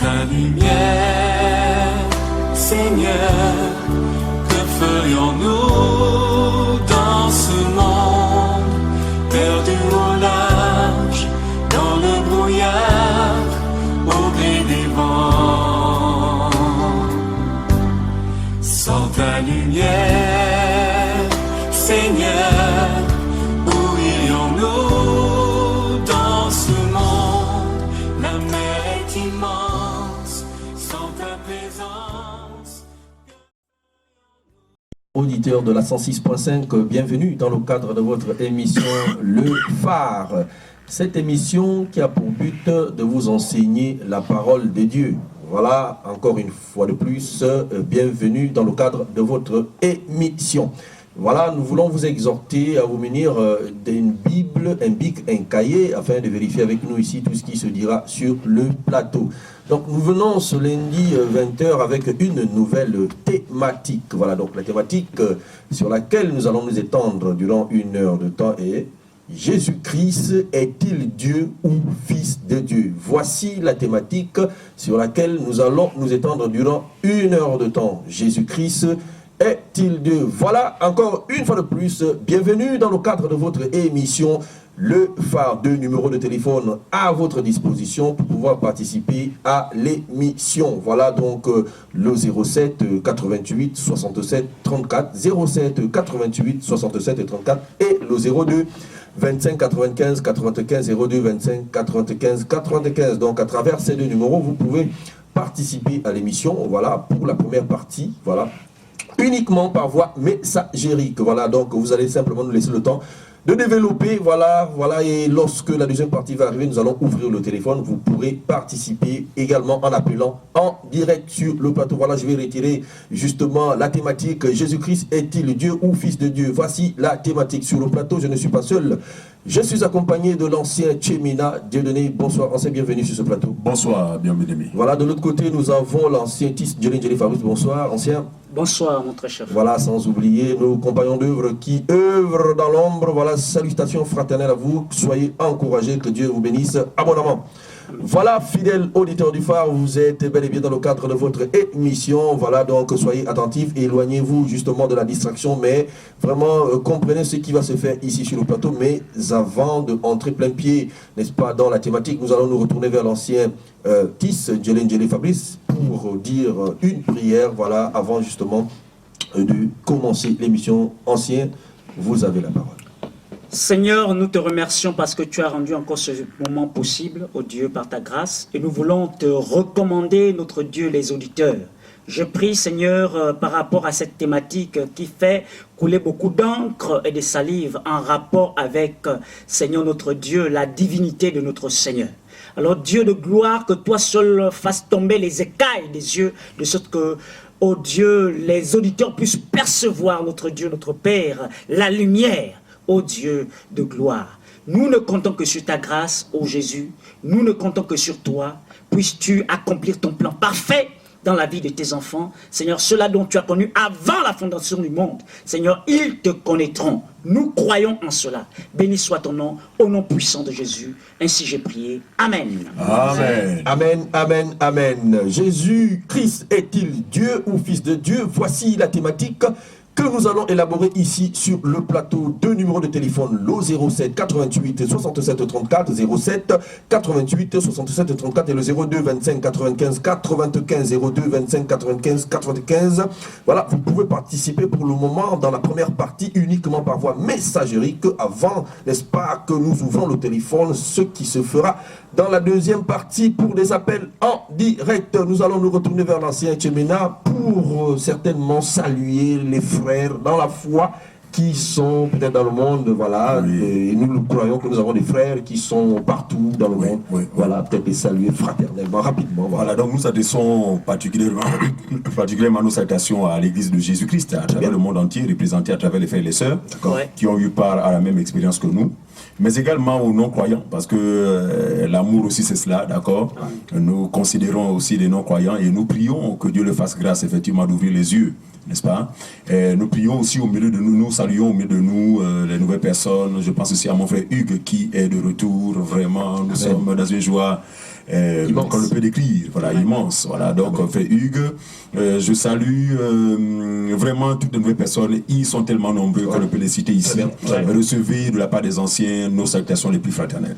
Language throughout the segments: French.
ta lumière, Seigneur, que ferions-nous dans ce monde, perdu au large, dans le brouillard, au gré des vents. Sans ta lumière, Seigneur, où irions-nous dans ce monde? La mer est immense, sans ta présence. Auditeurs de la 106.5, bienvenue dans le cadre de votre émission Le Phare. Cette émission qui a pour but de vous enseigner la parole de Dieu. Voilà, encore une fois de plus, bienvenue dans le cadre de votre émission. Voilà, nous voulons vous exhorter à vous munir d'une Bible, un bic, un cahier, afin de vérifier avec nous ici tout ce qui se dira sur le plateau. Donc nous venons ce lundi 20h avec une nouvelle thématique. Voilà, donc la thématique sur laquelle nous allons nous étendre durant 1 heure de temps est « Jésus-Christ est-il Dieu ou Fils de Dieu ?» Voici la thématique sur laquelle nous allons nous étendre durant 1 heure de temps. « Jésus-Christ est-il Dieu ?» Voilà, encore une fois de plus, bienvenue dans le cadre de votre émission Le Phare. 2 numéros de téléphone à votre disposition pour pouvoir participer à l'émission. Voilà donc le 07 88 67 34, 07 88 67 34 et le 02 25 95 95 02 25 95 95. Donc à travers ces 2 numéros, vous pouvez participer à l'émission. Voilà pour la première partie. Voilà. Uniquement par voie messagérique. Voilà, donc vous allez simplement nous laisser le temps de développer, voilà, et lorsque la deuxième partie va arriver, nous allons ouvrir le téléphone. Vous pourrez participer également en appelant en direct sur le plateau. Voilà, je vais retirer justement la thématique « Jésus-Christ est-il Dieu ou Fils de Dieu ?» Voici la thématique sur le plateau. Je ne suis pas seul. Je suis accompagné de l'ancien Tchemina Dieudonné. Bonsoir, ancien, bienvenue sur ce plateau. Bonsoir, bienvenue. Voilà, de l'autre côté, nous avons l'ancien Tis Djelin Fabrice. Bonsoir, ancien. Bonsoir, mon très cher. Voilà, sans oublier nos compagnons d'œuvre qui œuvrent dans l'ombre. Voilà, salutations fraternelles à vous. Soyez encouragés, que Dieu vous bénisse abondamment. Voilà, fidèles auditeurs du Phare, vous êtes bel et bien dans le cadre de votre émission. Voilà, donc soyez attentifs et éloignez-vous justement de la distraction, mais vraiment comprenez ce qui va se faire ici sur le plateau. Mais avant d'entrer plein pied, n'est-ce pas, dans la thématique, nous allons nous retourner vers l'ancien Tis Djelin Fabrice pour dire une prière, voilà, avant justement de commencer l'émission. Ancien, vous avez la parole. Seigneur, nous te remercions parce que tu as rendu encore ce moment possible, ô Dieu, par ta grâce. Et nous voulons te recommander, notre Dieu, les auditeurs. Je prie, Seigneur, par rapport à cette thématique qui fait couler beaucoup d'encre et de salive en rapport avec, Seigneur, notre Dieu, la divinité de notre Seigneur. Alors, Dieu de gloire, que toi seul fasses tomber les écailles des yeux, de sorte que, ô Dieu, les auditeurs puissent percevoir, notre Dieu, notre Père, la lumière. Ô Dieu de gloire, nous ne comptons que sur ta grâce, ô Jésus, nous ne comptons que sur toi. Puisses-tu accomplir ton plan parfait dans la vie de tes enfants. Seigneur, ceux-là dont tu as connu avant la fondation du monde, Seigneur, ils te connaîtront. Nous croyons en cela. Béni soit ton nom, au nom puissant de Jésus. Ainsi j'ai prié. Amen. Amen. Amen, amen, amen. Jésus-Christ est-il Dieu ou Fils de Dieu? Voici la thématique que nous allons élaborer ici sur le plateau. 2 numéros de téléphone, le 07 88 67 34, 07 88 67 34 et le 02 25 95 95, 02 25 95 95. Voilà, vous pouvez participer pour le moment dans la première partie uniquement par voie messagérique avant, n'est-ce pas, que nous ouvrons le téléphone, ce qui se fera dans la deuxième partie pour des appels en direct. Nous allons nous retourner vers l'ancien Tchemina pour certainement saluer les frères dans la foi qui sont peut-être dans le monde, voilà, oui. Et nous croyons que nous avons des frères qui sont partout dans le monde, voilà, peut-être les saluer fraternellement, rapidement. Voilà, donc nous adressons particulièrement nos salutations à l'église de Jésus-Christ, à travers le monde entier, représenté à travers les frères et les sœurs, qui ont eu part à la même expérience que nous. mais également aux non-croyants, parce que l'amour aussi c'est cela, d'accord. Nous considérons aussi les non-croyants et nous prions que Dieu leur fasse grâce effectivement d'ouvrir les yeux, n'est-ce pas? Et nous prions aussi au milieu de nous, nous saluons au milieu de nous les nouvelles personnes. Je pense aussi à mon frère Hugues qui est de retour, vraiment, nous sommes dans une joie qu'on ne peut décrire, voilà, immense. Voilà, donc, frère Hugues, je salue vraiment toutes les nouvelles personnes. Ils sont tellement nombreux qu'on ne peut les citer ici. Recevez de la part des anciens nos salutations les plus fraternelles.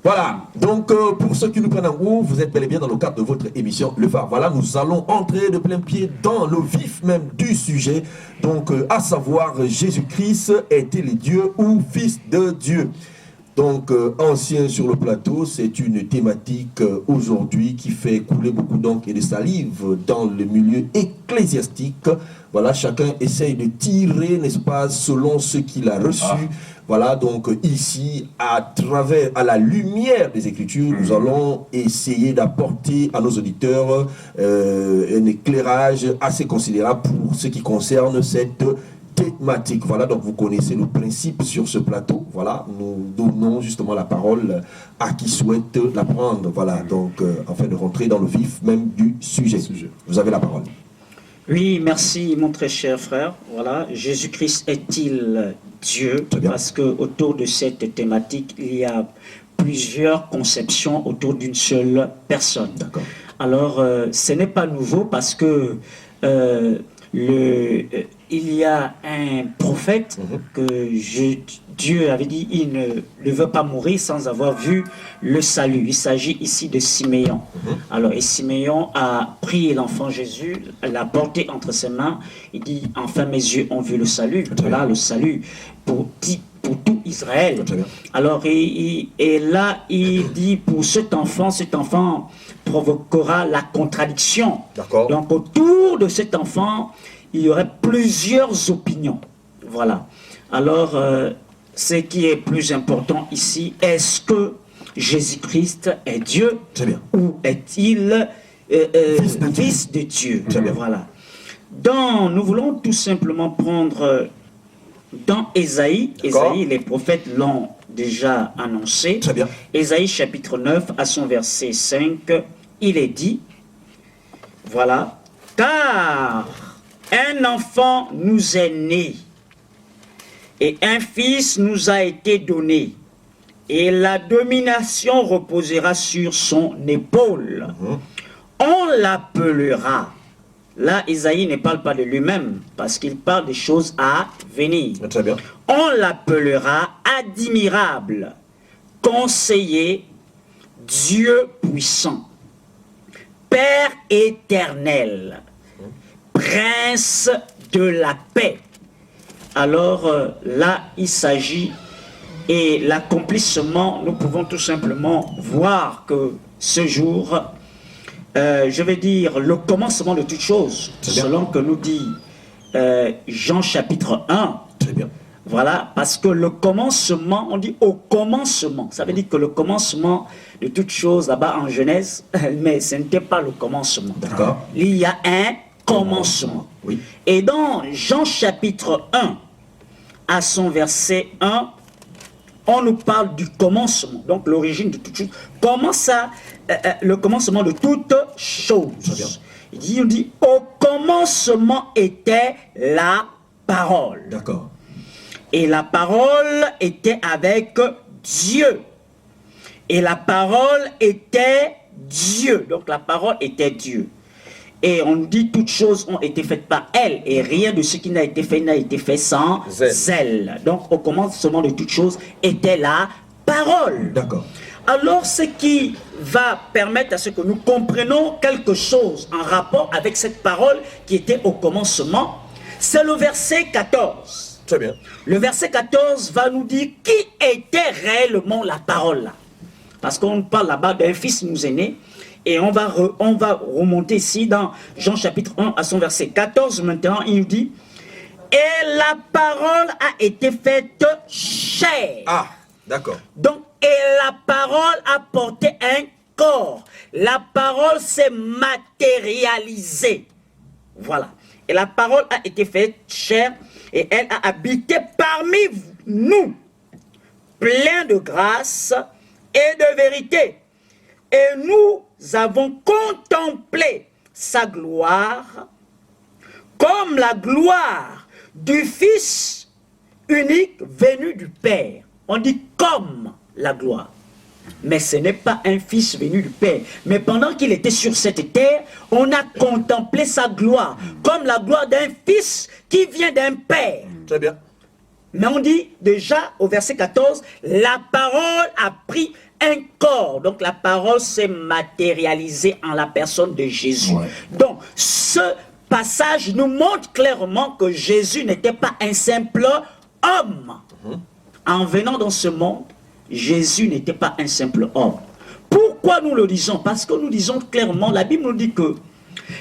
Voilà, donc pour ceux qui nous prennent en cours, vous êtes bel et bien dans le cadre de votre émission Le Phare. Voilà, nous allons entrer de plein pied dans le vif même du sujet, donc à savoir Jésus-Christ est-il Dieu ou Fils de Dieu? Donc, ancien sur le plateau, c'est une thématique aujourd'hui qui fait couler beaucoup d'encre et de salive dans le milieu ecclésiastique. Voilà, chacun essaye de tirer, n'est-ce pas, selon ce qu'il a reçu. Voilà, donc ici, à la lumière des Écritures, nous allons essayer d'apporter à nos auditeurs un éclairage assez considérable pour ce qui concerne cette thématique. Voilà, donc vous connaissez le principe sur ce plateau. Voilà, nous donnons justement la parole à qui souhaite la prendre. Voilà, donc afin de rentrer dans le vif même du sujet. Vous avez la parole. Oui, merci mon très cher frère. Voilà, Jésus-Christ est-il Dieu? Parce que autour de cette thématique, il y a plusieurs conceptions autour d'une seule personne. D'accord. Alors, ce n'est pas nouveau parce que il y a un prophète que Dieu avait dit il ne veut pas mourir sans avoir vu le salut. Il s'agit ici de Siméon. Alors, et Siméon a pris l'enfant Jésus, l'a porté entre ses mains. Il dit enfin mes yeux ont vu le salut. Voilà le salut pour tout Israël. Alors, et là, il dit pour cet enfant provoquera la contradiction. Donc, autour de cet enfant, il y aurait plusieurs opinions. Voilà. Alors, ce qui est plus important ici, est-ce que Jésus-Christ est Dieu ou est-il fils de Dieu? Voilà. Nous voulons tout simplement prendre dans Ésaïe, les prophètes l'ont déjà annoncé. Ésaïe chapitre 9 à son verset 5, il est dit, voilà, car un enfant nous est né, et un fils nous a été donné, et la domination reposera sur son épaule. On l'appellera. Là, Isaïe ne parle pas de lui-même, parce qu'il parle des choses à venir. On l'appellera admirable, conseiller, Dieu puissant, Père éternel, Prince de la paix. Alors là, il s'agit, et l'accomplissement, nous pouvons tout simplement voir que ce jour, je vais dire le commencement de toutes choses, selon que nous dit Jean chapitre 1. Voilà, parce que le commencement, on dit au commencement, ça veut dire que le commencement de toutes choses là-bas en Genèse, mais ce n'était pas le commencement. Il y a un commencement. Et dans Jean chapitre 1, à son verset 1, on nous parle du commencement, donc l'origine de toute chose. Comment ça, le commencement de toute chose. On dit, au commencement était la parole. Et la parole était avec Dieu. Et la parole était Dieu. Donc la parole était Dieu. Et on nous dit toutes choses ont été faites par elle. Et rien de ce qui n'a été fait sans elle. Donc au commencement de toutes choses était la parole. Alors ce qui va permettre à ce que nous comprenions quelque chose en rapport avec cette parole qui était au commencement, c'est le verset 14. Le verset 14 va nous dire qui était réellement la parole là. Parce qu'on parle là-bas d'un fils nous est né. Et on va remonter ici dans Jean chapitre 1 à son verset 14. Maintenant, il nous dit, et la parole a été faite chair. Donc, et la parole a porté un corps. La parole s'est matérialisée. Voilà. Et la parole a été faite chair et elle a habité parmi nous. plein de grâce et de vérité. Et nous avons contemplé sa gloire comme la gloire du Fils unique venu du Père. On dit comme la gloire. Mais ce n'est pas un fils venu du Père. Mais pendant qu'il était sur cette terre, on a contemplé sa gloire, comme la gloire d'un fils qui vient d'un Père. Très bien. Mais on dit déjà au verset 14, la parole a pris un corps. Donc la parole s'est matérialisée en la personne de Jésus. Ouais. Donc ce passage nous montre clairement que Jésus n'était pas un simple homme. En venant dans ce monde, Jésus n'était pas un simple homme. Pourquoi nous le disons? Parce que nous disons clairement, la Bible nous dit que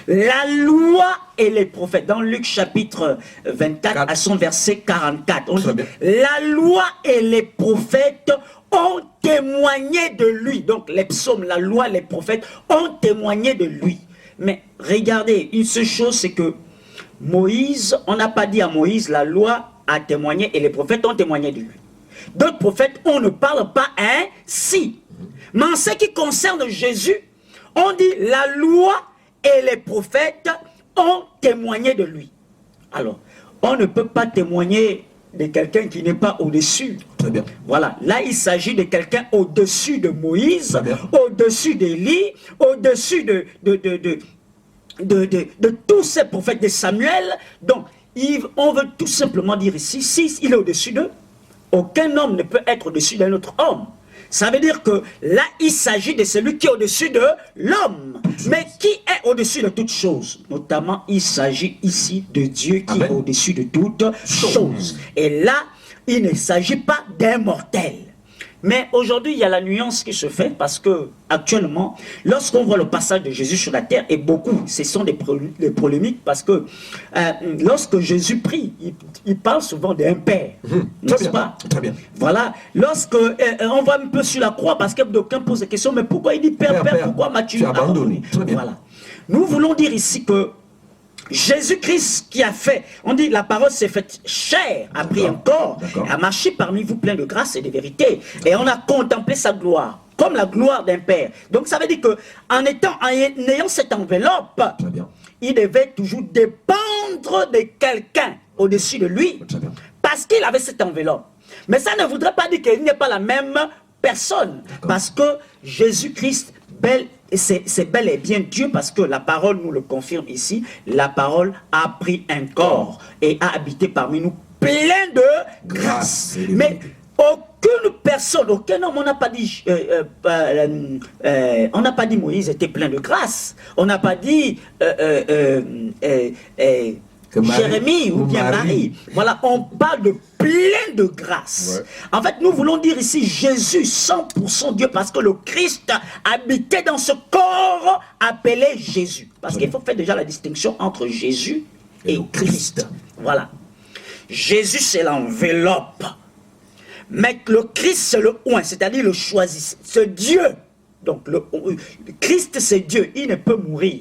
la loi et les prophètes, dans Luc chapitre 24 à son verset 44, on dit, la loi et les prophètes ont témoigné de lui. Donc les psaumes, la loi, les prophètes ont témoigné de lui. Mais regardez, une seule chose, c'est que Moïse, on n'a pas dit à Moïse, la loi a témoigné et les prophètes ont témoigné de lui. D'autres prophètes, on ne parle pas ainsi. Mais en ce qui concerne Jésus, on dit la loi et les prophètes ont témoigné de lui. Alors, on ne peut pas témoigner de quelqu'un qui n'est pas au-dessus. Très bien. Voilà, là il s'agit de quelqu'un au-dessus de Moïse, au-dessus d'Élie, au-dessus de tous ces prophètes de Samuel. Donc, on veut tout simplement dire ici, si il est au-dessus d'eux, aucun homme ne peut être au-dessus d'un autre homme. Ça veut dire que là, il s'agit de celui qui est au-dessus de l'homme. Mais qui est au-dessus de toutes choses? Notamment, il s'agit ici de Dieu qui est au-dessus de toutes choses. Et là, il ne s'agit pas d'un mortel. Mais aujourd'hui, il y a la nuance qui se fait parce que actuellement, lorsqu'on voit le passage de Jésus sur la terre, et beaucoup, ce sont des polémiques parce que lorsque Jésus prie, il parle souvent d'un Père, n'est-ce pas? Très bien. Voilà, lorsque on va un peu sur la croix parce que d'aucuns posent des questions, mais pourquoi il dit Père, pourquoi m'as-tu abandonné? Voilà. Nous voulons dire ici que Jésus-Christ qui a fait, on dit la parole s'est faite chair, a pris un corps, a marché parmi vous plein de grâce et de vérité, et on a contemplé sa gloire, comme la gloire d'un Père. Donc ça veut dire que en ayant cette enveloppe, il devait toujours dépendre de quelqu'un au-dessus de lui, parce qu'il avait cette enveloppe. Mais ça ne voudrait pas dire qu'il n'est pas la même personne, parce que Jésus-Christ, c'est bel et bien Dieu, parce que la parole nous le confirme ici, la parole a pris un corps et a habité parmi nous plein de grâce. Mais aucune personne, aucun homme, on n'a pas dit Moïse était plein de grâce, on n'a pas dit Jérémie ou bien Marie. Voilà, on parle de plein de grâce. Ouais. En fait, nous voulons dire ici Jésus, 100% Dieu, parce que le Christ habitait dans ce corps appelé Jésus. Parce qu'il faut faire déjà la distinction entre Jésus et Christ. Voilà. Jésus, c'est l'enveloppe. Mais le Christ, c'est le oint, c'est-à-dire le choisi. C'est Dieu. Donc, le Christ, c'est Dieu. Il ne peut mourir.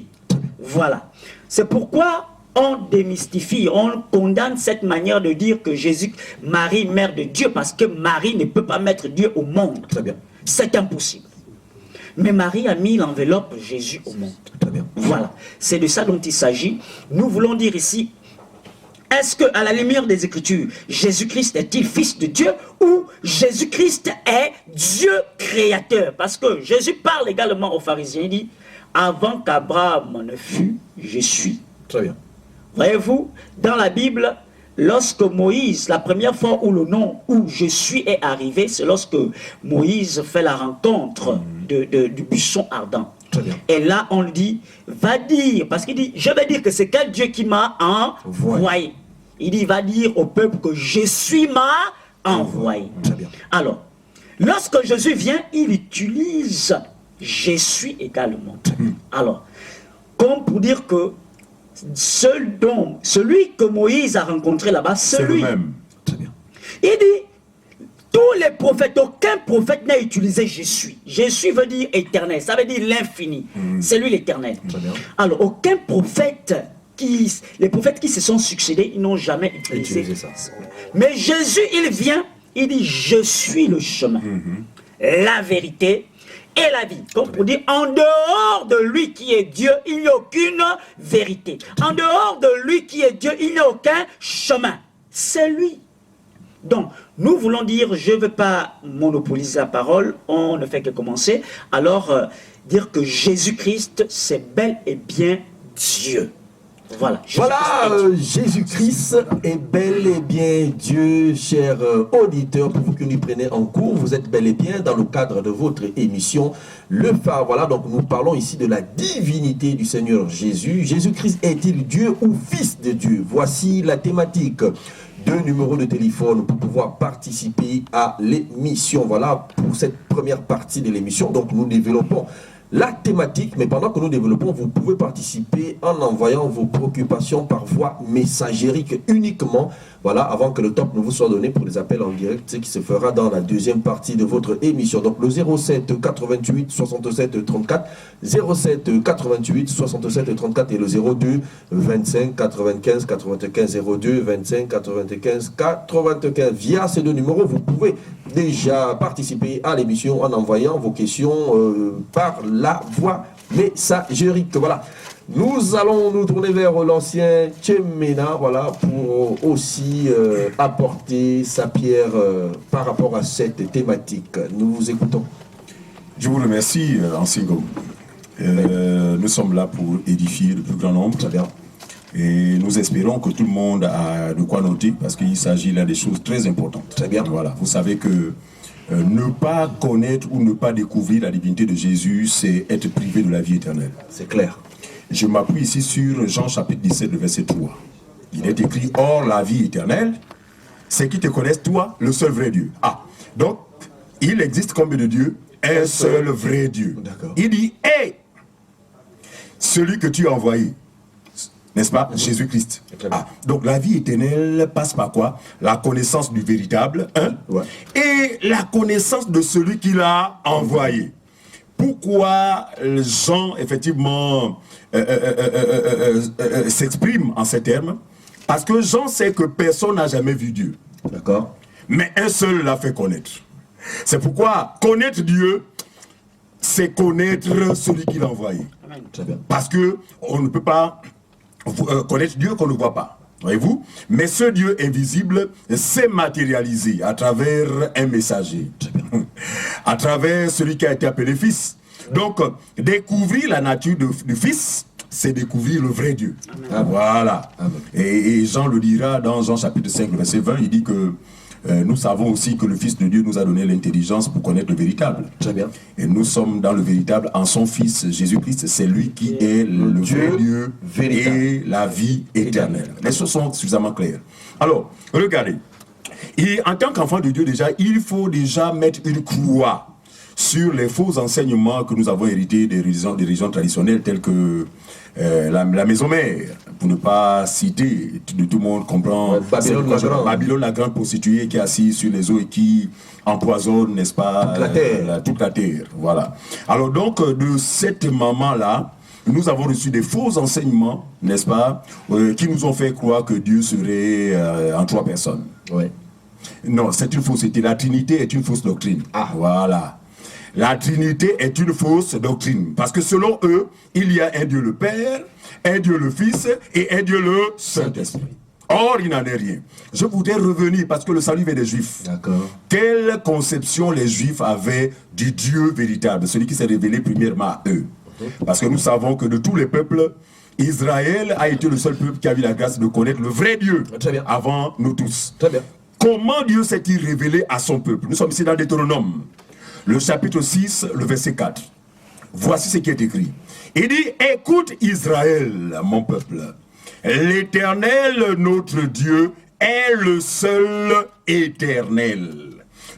Voilà. C'est pourquoi on démystifie, on condamne cette manière de dire que Jésus, Marie, mère de Dieu, parce que Marie ne peut pas mettre Dieu au monde. Très bien. C'est impossible. Mais Marie a mis l'enveloppe Jésus au monde. Très bien. Voilà. C'est de ça dont il s'agit. Nous voulons dire ici, est-ce qu'à la lumière des Écritures, Jésus-Christ est-il fils de Dieu ou Jésus-Christ est Dieu créateur? Parce que Jésus parle également aux pharisiens, il dit, avant qu'Abraham ne fût, je suis. Très bien. Voyez-vous, dans la Bible, lorsque Moïse, la première fois où le nom où je suis est arrivé, c'est lorsque Moïse fait la rencontre du buisson ardent. Et là, on lui dit, va dire, parce qu'il dit, je vais dire que c'est quel Dieu qui m'a envoyé. Il dit, va dire au peuple que je suis m'a envoyé. Alors, lorsque Jésus vient, il utilise je suis également. Alors, comme pour dire que celui que Moïse a rencontré là-bas, celui. C'est le même. Très bien. Il dit, tous les prophètes, aucun prophète n'a utilisé je suis. Je suis veut dire éternel, ça veut dire l'infini. C'est lui l'éternel. Alors, aucun prophète, les prophètes qui se sont succédés, ils n'ont jamais utilisé ça. Mais Jésus, il vient Il dit, je suis le chemin, la vérité et la vie. Comme pour dire, en dehors de lui qui est Dieu, il n'y a aucune vérité. En dehors de lui qui est Dieu, il n'y a aucun chemin. C'est lui. Donc, nous voulons dire, je ne veux pas monopoliser la parole, on ne fait que commencer. Alors, dire que Jésus-Christ, c'est bel et bien Dieu. Voilà. Jésus-Christ est bel et bien Dieu, chers auditeurs, pour vous qui nous prenez en cours. Vous êtes bel et bien dans le cadre de votre émission Le Phare. Voilà, donc nous parlons ici de la divinité du Seigneur Jésus. Jésus-Christ est-il Dieu ou Fils de Dieu? Voici la thématique. 2 numéros de téléphone pour pouvoir participer à l'émission. Voilà pour cette première partie de l'émission. Donc nous développons la thématique, mais pendant que nous développons, vous pouvez participer en envoyant vos préoccupations par voie messagérique uniquement, voilà, avant que le top ne vous soit donné pour les appels en direct, ce qui se fera dans la deuxième partie de votre émission. Donc le 07 88 67 34, 07 88 67 34 et le 02 25 95 95 02 25 95 95. Via ces 2 numéros, vous pouvez déjà participer à l'émission en envoyant vos questions par la voie messagérique. Voilà. Nous allons nous tourner vers l'ancien Tchemena, voilà, pour aussi apporter sa pierre par rapport à cette thématique. Nous vous écoutons. Je vous remercie, ancien Go. Nous sommes là pour édifier le plus grand nombre. Très bien. Et nous espérons que tout le monde a de quoi noter, parce qu'il s'agit là des choses très importantes. Très bien. Voilà. Vous savez que ne pas connaître ou ne pas découvrir la divinité de Jésus, c'est être privé de la vie éternelle. C'est clair. Je m'appuie ici sur Jean chapitre 17, le verset 3. Il est écrit, or la vie éternelle, c'est qu'ils te connaissent, toi, le seul vrai Dieu. Ah, donc, il existe combien de dieux? Un seul vrai Dieu. Il dit, hé, celui que tu as envoyé, n'est-ce pas? Jésus-Christ. Ah, donc la vie éternelle passe par quoi? La connaissance du véritable, hein? Et la connaissance de celui qui l'a envoyé. Pourquoi Jean, effectivement, s'exprime en ces termes? Parce que Jean sait que personne n'a jamais vu Dieu. D'accord. Mais un seul l'a fait connaître. C'est pourquoi connaître Dieu, c'est connaître celui qui l'a envoyé. Très bien. Parce que on ne peut pas connaître Dieu qu'on ne voit pas. Voyez-vous? Mais ce Dieu invisible s'est matérialisé à travers un messager. À travers celui qui a été appelé Fils. Donc, découvrir la nature du Fils, c'est découvrir le vrai Dieu. Amen. Voilà. Amen. Et Jean le dira dans Jean chapitre 5, verset 20, il dit que nous savons aussi que le Fils de Dieu nous a donné l'intelligence pour connaître le véritable. Très bien. Et nous sommes dans le véritable en son Fils Jésus-Christ. C'est lui qui est le vrai Dieu véritable. Et la vie éternelle. Les choses sont suffisamment claires. Alors, regardez. Et en tant qu'enfant de Dieu déjà, il faut déjà mettre une croix sur les faux enseignements que nous avons hérités des religions traditionnelles telles que la maison mère, pour ne pas citer, tout le monde comprend, Babylone la grande prostituée qui est assise sur les eaux et qui empoisonne, n'est-ce pas, toute la terre. Voilà. Alors donc, de cette maman-là, nous avons reçu des faux enseignements, n'est-ce pas, qui nous ont fait croire que Dieu serait en 3 personnes. Oui. Non, c'est une fausseté. La Trinité est une fausse doctrine. Ah, voilà. La Trinité est une fausse doctrine. Parce que selon eux, il y a un Dieu le Père, un Dieu le Fils et un Dieu le Saint-Esprit. Or, il n'en est rien. Je voudrais revenir parce que le salut vient des Juifs. D'accord. Quelle conception les Juifs avaient du Dieu véritable, celui qui s'est révélé premièrement à eux. Parce que nous savons que de tous les peuples, Israël a été le seul peuple qui a eu la grâce de connaître le vrai Dieu. Très bien. Avant nous tous. Très bien. Comment Dieu s'est-il révélé à son peuple? Nous sommes ici dans Deutéronome, le chapitre 6, le verset 4. Voici ce qui est écrit. Il dit, écoute Israël, mon peuple. L'Éternel, notre Dieu, est le seul éternel.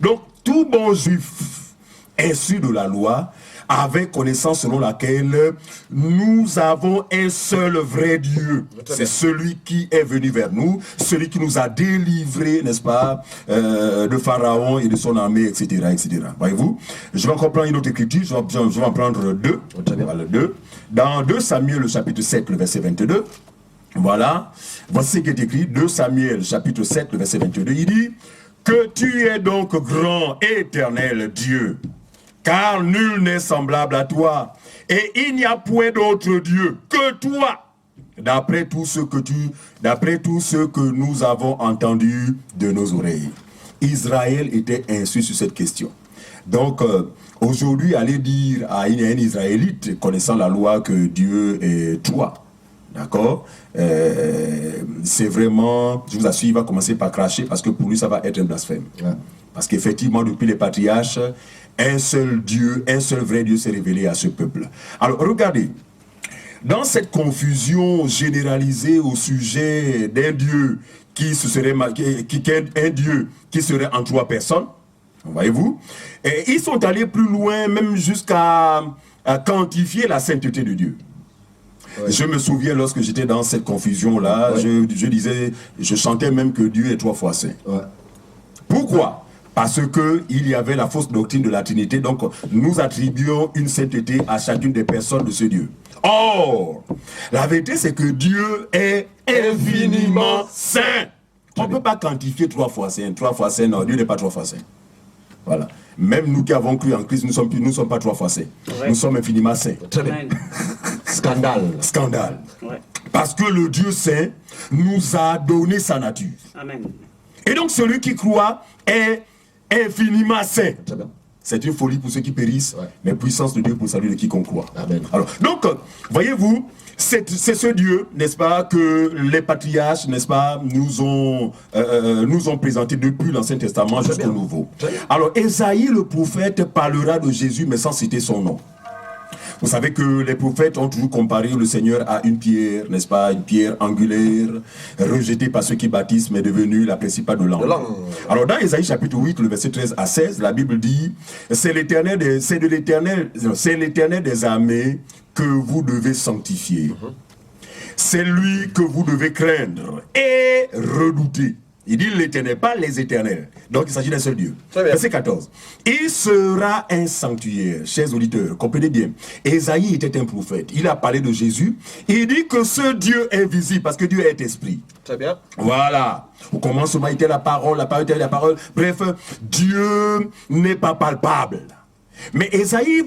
Donc, tout bon juif issu de la loi avait connaissance selon laquelle nous avons un seul vrai Dieu. C'est celui qui est venu vers nous, celui qui nous a délivrés, n'est-ce pas, de Pharaon et de son armée, etc., etc. Voyez-vous? Je vais encore prendre une autre écriture, je vais en prendre 2. Voilà, 2. Dans 2 Samuel, le chapitre 7, le verset 22, voilà, voici ce qui est écrit, 2 Samuel, chapitre 7, le verset 22, il dit, que tu es donc grand, éternel Dieu, car nul n'est semblable à toi, et il n'y a point d'autre Dieu que toi, d'après tout ce que nous avons entendu de nos oreilles. Israël était instruit sur cette question. Donc, aujourd'hui, aller dire à un Israélite, connaissant la loi, que Dieu est toi, d'accord, c'est vraiment, je vous assure, il va commencer par cracher parce que pour lui, ça va être un blasphème. Ouais. Parce qu'effectivement, depuis les patriarches, un seul Dieu, un seul vrai Dieu s'est révélé à ce peuple. Alors, regardez, dans cette confusion généralisée au sujet d'un Dieu qui serait un Dieu qui serait en 3 personnes, voyez-vous, et ils sont allés plus loin, même jusqu'à quantifier la sainteté de Dieu. Ouais. Je me souviens lorsque j'étais dans cette confusion-là, ouais. je disais, je chantais même que Dieu est 3 fois saint. Ouais. Pourquoi? Parce qu'il y avait la fausse doctrine de la Trinité, donc nous attribuons une sainteté à chacune des personnes de ce Dieu. Or, la vérité c'est que Dieu est infiniment saint. On ne peut pas quantifier 3 fois saint. 3 fois saint, non, Dieu n'est pas 3 fois saint. Voilà. Même nous qui avons cru en Christ, nous ne sommes pas 3 fois saints. Ouais. Nous sommes infiniment saints. Très bien. Scandale. Scandale. Ouais. Parce que le Dieu saint nous a donné sa nature. Amen. Et donc celui qui croit est infiniment saint. Très bien. C'est une folie pour ceux qui périssent, ouais. Mais puissance de Dieu pour le salut de quiconque croit. Amen. Alors, donc, voyez-vous, c'est ce Dieu, n'est-ce pas, que les patriarches, n'est-ce pas, nous ont présenté depuis l'Ancien Testament jusqu'au Nouveau. Alors, Ésaïe, le prophète, parlera de Jésus, mais sans citer son nom. Vous savez que les prophètes ont toujours comparé le Seigneur à une pierre, n'est-ce pas, une pierre angulaire, rejetée par ceux qui bâtissent, mais devenue la principale de l'angle. Alors dans Ésaïe chapitre 8, le verset 13 à 16, la Bible dit, c'est l'Éternel des armées que vous devez sanctifier. C'est lui que vous devez craindre et redouter. Il dit l'Éternel, pas les éternels. Donc il s'agit d'un seul Dieu. Verset 14. Il sera un sanctuaire, chers auditeurs, comprenez bien. Ésaïe était un prophète. Il a parlé de Jésus. Il dit que ce Dieu est visible parce que Dieu est esprit. Très bien. Voilà. Au commencement était la parole était la parole. Bref, Dieu n'est pas palpable. Mais Ésaïe,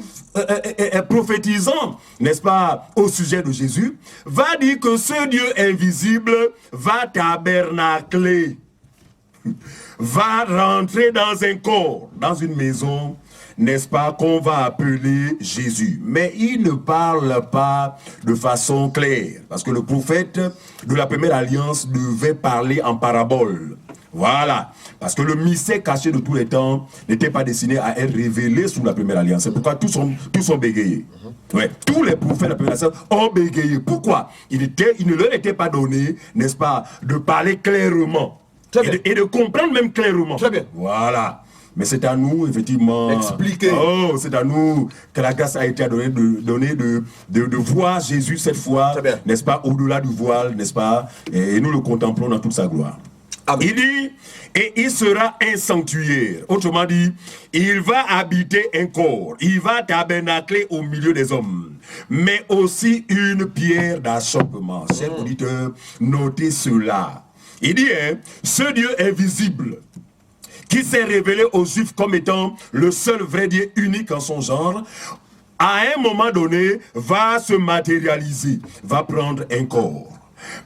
prophétisant, n'est-ce pas, au sujet de Jésus, va dire que ce Dieu invisible va tabernacler, va rentrer dans un corps, dans une maison, n'est-ce pas, qu'on va appeler Jésus. Mais il ne parle pas de façon claire, parce que le prophète de la première alliance devait parler en parabole. Voilà, parce que le mystère caché de tous les temps n'était pas destiné à être révélé sous la première alliance. C'est pourquoi tous sont bégayés. Ouais. Tous les prophètes de la première alliance ont bégayé. Pourquoi? Il ne leur était pas donné, n'est-ce pas, de parler clairement et de comprendre même clairement. Très bien. Voilà. Mais c'est à nous, effectivement, expliquer. Oh, c'est à nous que la grâce a été donnée de voir Jésus cette fois, n'est-ce pas, au-delà du voile, n'est-ce pas, et nous le contemplons dans toute sa gloire. Amen. Il dit, et il sera un sanctuaire. Autrement dit, il va habiter un corps. Il va tabernacler au milieu des hommes. Mais aussi une pierre d'achoppement. Chers auditeurs, notez cela. Il dit, ce Dieu invisible, qui s'est révélé aux Juifs comme étant le seul vrai Dieu unique en son genre, à un moment donné, va se matérialiser, va prendre un corps.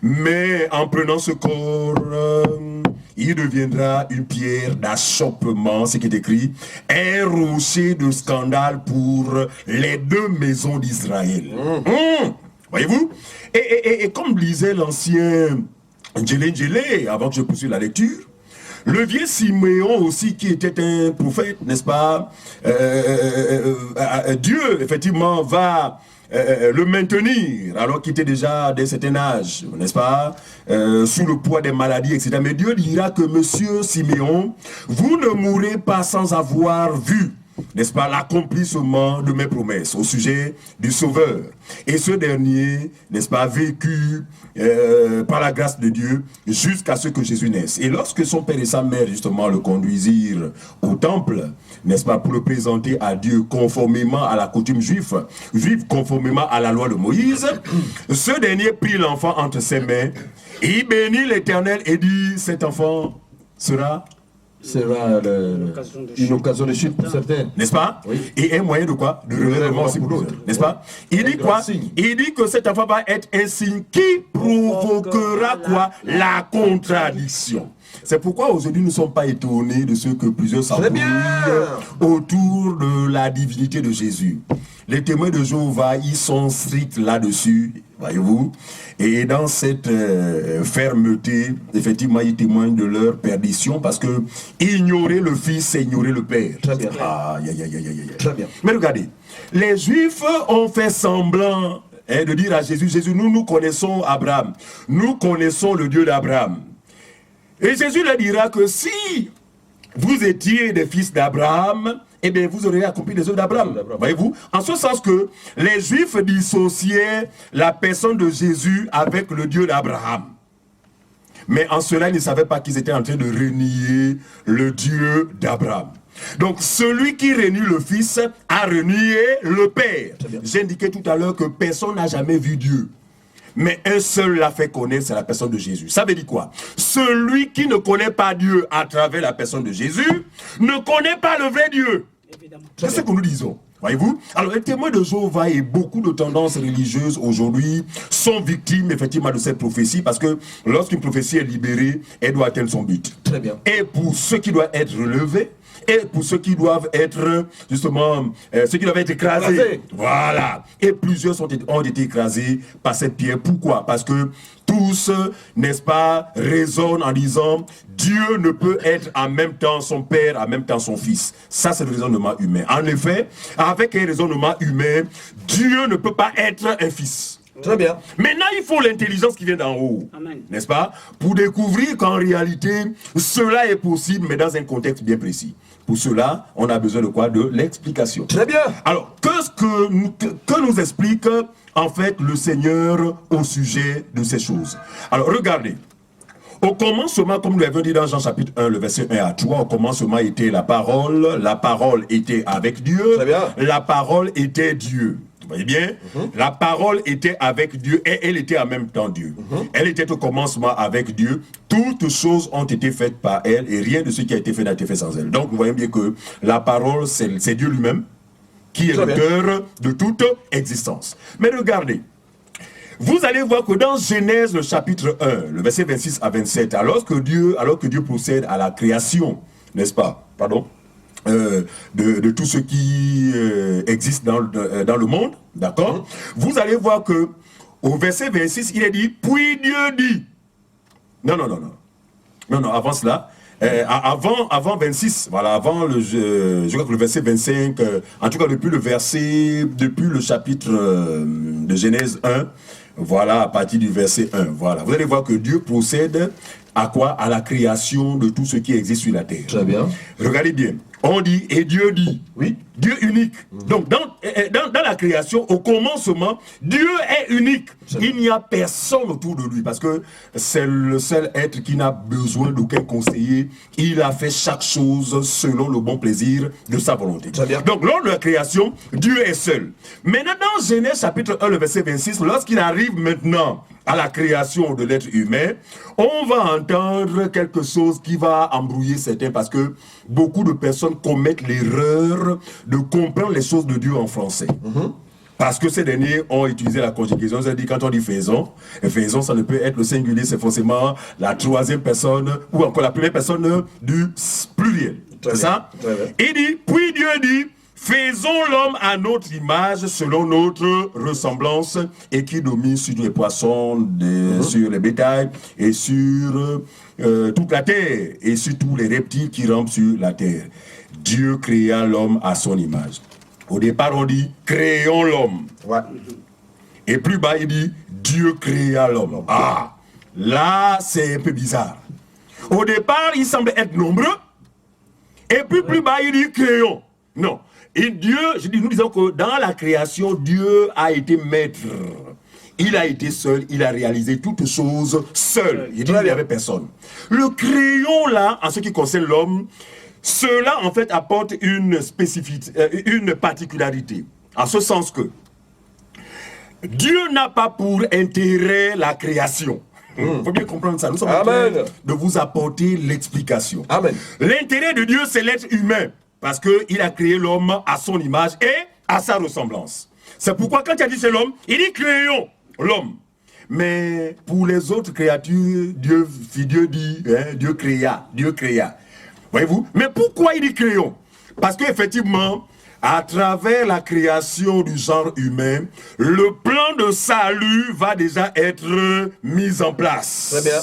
Mais en prenant ce corps, il deviendra une pierre d'achoppement, ce qui est écrit, un rocher de scandale pour les 2 maisons d'Israël. Voyez-vous? Et comme disait l'ancien Djélé, avant que je poursuive la lecture, le vieux Siméon aussi, qui était un prophète, n'est-ce pas, Dieu, effectivement, va le maintenir, alors qu'il était déjà d'un certain âge, n'est-ce pas, sous le poids des maladies, etc. Mais Dieu dira que monsieur Siméon, vous ne mourrez pas sans avoir vu, n'est-ce pas, l'accomplissement de mes promesses au sujet du Sauveur. Et ce dernier, n'est-ce pas, vécu par la grâce de Dieu jusqu'à ce que Jésus naisse. Et lorsque son père et sa mère, justement, le conduisirent au temple, n'est-ce pas, pour le présenter à Dieu conformément à la coutume juive, conformément à la loi de Moïse, ce dernier prit l'enfant entre ses mains, il bénit l'Éternel et dit, cet enfant sera sera une occasion de chute pour certains. N'est-ce pas? Oui. Et un moyen de quoi? De relèvement aussi pour d'autres. N'est-ce pas? Il dit quoi? Il dit que cet enfant va être un signe qui provoquera quoi? La contradiction. C'est pourquoi aujourd'hui nous ne sommes pas étonnés de ce que plusieurs s'embrouillent autour de la divinité de Jésus. Les témoins de Jéhovah, ils sont stricts là-dessus, voyez-vous. Et dans cette fermeté, effectivement, ils témoignent de leur perdition parce que ignorer le Fils, c'est ignorer le Père. Très bien. Très bien. Mais regardez, les Juifs ont fait semblant de dire à Jésus, Jésus, nous connaissons Abraham, nous connaissons le Dieu d'Abraham. Et Jésus leur dira que si vous étiez des fils d'Abraham, eh bien vous auriez accompli les œuvres d'Abraham. Voyez-vous? En ce sens que les Juifs dissociaient la personne de Jésus avec le Dieu d'Abraham. Mais en cela, ils ne savaient pas qu'ils étaient en train de renier le Dieu d'Abraham. Donc celui qui renie le Fils a renié le Père. J'ai indiqué tout à l'heure que personne n'a jamais vu Dieu. Mais un seul l'a fait connaître, c'est la personne de Jésus. Ça veut dire quoi? Celui qui ne connaît pas Dieu à travers la personne de Jésus ne connaît pas le vrai Dieu. C'est ce que nous disons. Voyez-vous? Alors, les témoins de Jéhovah et beaucoup de tendances religieuses aujourd'hui sont victimes effectivement de cette prophétie parce que lorsqu'une prophétie est libérée, elle doit atteindre son but. Très bien. Et pour ceux qui doivent être relevés, et pour ceux qui doivent être, justement, ceux qui doivent être écrasés. Voilà. Et plusieurs ont été écrasés par cette pierre. Pourquoi? Parce que tous, n'est-ce pas, raisonnent en disant Dieu ne peut être en même temps son Père, en même temps son Fils. Ça, c'est le raisonnement humain. En effet, avec un raisonnement humain, Dieu ne peut pas être un Fils. Très bien. Maintenant, il faut l'intelligence qui vient d'en haut, n'est-ce pas? Pour découvrir qu'en réalité, cela est possible, mais dans un contexte bien précis. Pour cela, on a besoin de quoi? De l'explication. Très bien. Alors, que nous explique en fait le Seigneur au sujet de ces choses? Alors, regardez. Au commencement, comme nous l'avons dit dans Jean chapitre 1, le verset 1 à 3, au commencement était la parole était avec Dieu, la parole était Dieu. Vous voyez bien? La parole était avec Dieu et elle était en même temps Dieu. Elle était au commencement avec Dieu. Toutes choses ont été faites par elle et rien de ce qui a été fait n'a été fait sans elle. Donc nous voyons bien que la parole, c'est Dieu lui-même qui est l'auteur de toute existence. Mais regardez, vous allez voir que dans Genèse, le chapitre 1, le verset 26 à 27, alors que Dieu procède à la création, n'est-ce pas? Pardon? De tout ce qui existe dans le monde, d'accord? Vous allez voir que au verset 26, il est dit, puis Dieu dit. Non, avant cela, avant 26, voilà, avant je crois que le verset 25, en tout cas depuis le chapitre de Genèse 1, voilà, à partir du verset 1, voilà. Vous allez voir que Dieu procède à quoi? À la création de tout ce qui existe sur la terre. Très bien. Regardez bien. On dit, et Dieu dit. Oui. Dieu unique. Donc, dans la création, au commencement, Dieu est unique. Il n'y a personne autour de lui parce que c'est le seul être qui n'a besoin d'aucun conseiller. Il a fait chaque chose selon le bon plaisir de sa volonté. Très bien. Donc, lors de la création, Dieu est seul. Maintenant, dans Genèse chapitre 1, le verset 26, lorsqu'il arrive maintenant à la création de l'être humain, on va entendre quelque chose qui va embrouiller certains parce que beaucoup de personnes commettent l'erreur de comprendre les choses de Dieu en français. Parce que ces derniers ont utilisé la conjugaison, c'est-à-dire quand on dit faisons, faisons, ça ne peut être le singulier, c'est forcément la troisième personne ou encore la première personne du pluriel. C'est ça? Il dit, puis Dieu dit, faisons l'homme à notre image, selon notre ressemblance, et qui domine sur les poissons, sur les bétails, et sur toute la terre, et sur tous les reptiles qui rampent sur la terre. Dieu créa l'homme à son image. Au départ, on dit, créons l'homme. Ouais. Et plus bas, il dit, Dieu créa l'homme. Ah, là, c'est un peu bizarre. Au départ, il semble être nombreux, et puis plus bas, il dit, créons. Non. Et Dieu, nous disons que dans la création, Dieu a été maître. Il a été seul, il a réalisé toutes choses seul. Il dit qu'il n'y avait personne. Le crayon là, en ce qui concerne l'homme, cela en fait apporte une spécificité, une particularité. En ce sens que Dieu n'a pas pour intérêt la création. Il faut bien comprendre ça. Nous sommes en Amen. train de vous apporter l'explication. Amen. L'intérêt de Dieu, c'est l'être humain. Parce qu'il a créé l'homme à son image et à sa ressemblance. C'est pourquoi quand il a dit c'est l'homme, il dit créons l'homme. Mais pour les autres créatures, Dieu dit, hein, Dieu créa. Voyez-vous? Mais pourquoi il dit créons? Parce qu'effectivement, à travers la création du genre humain, le plan de salut va déjà être mis en place. Très bien.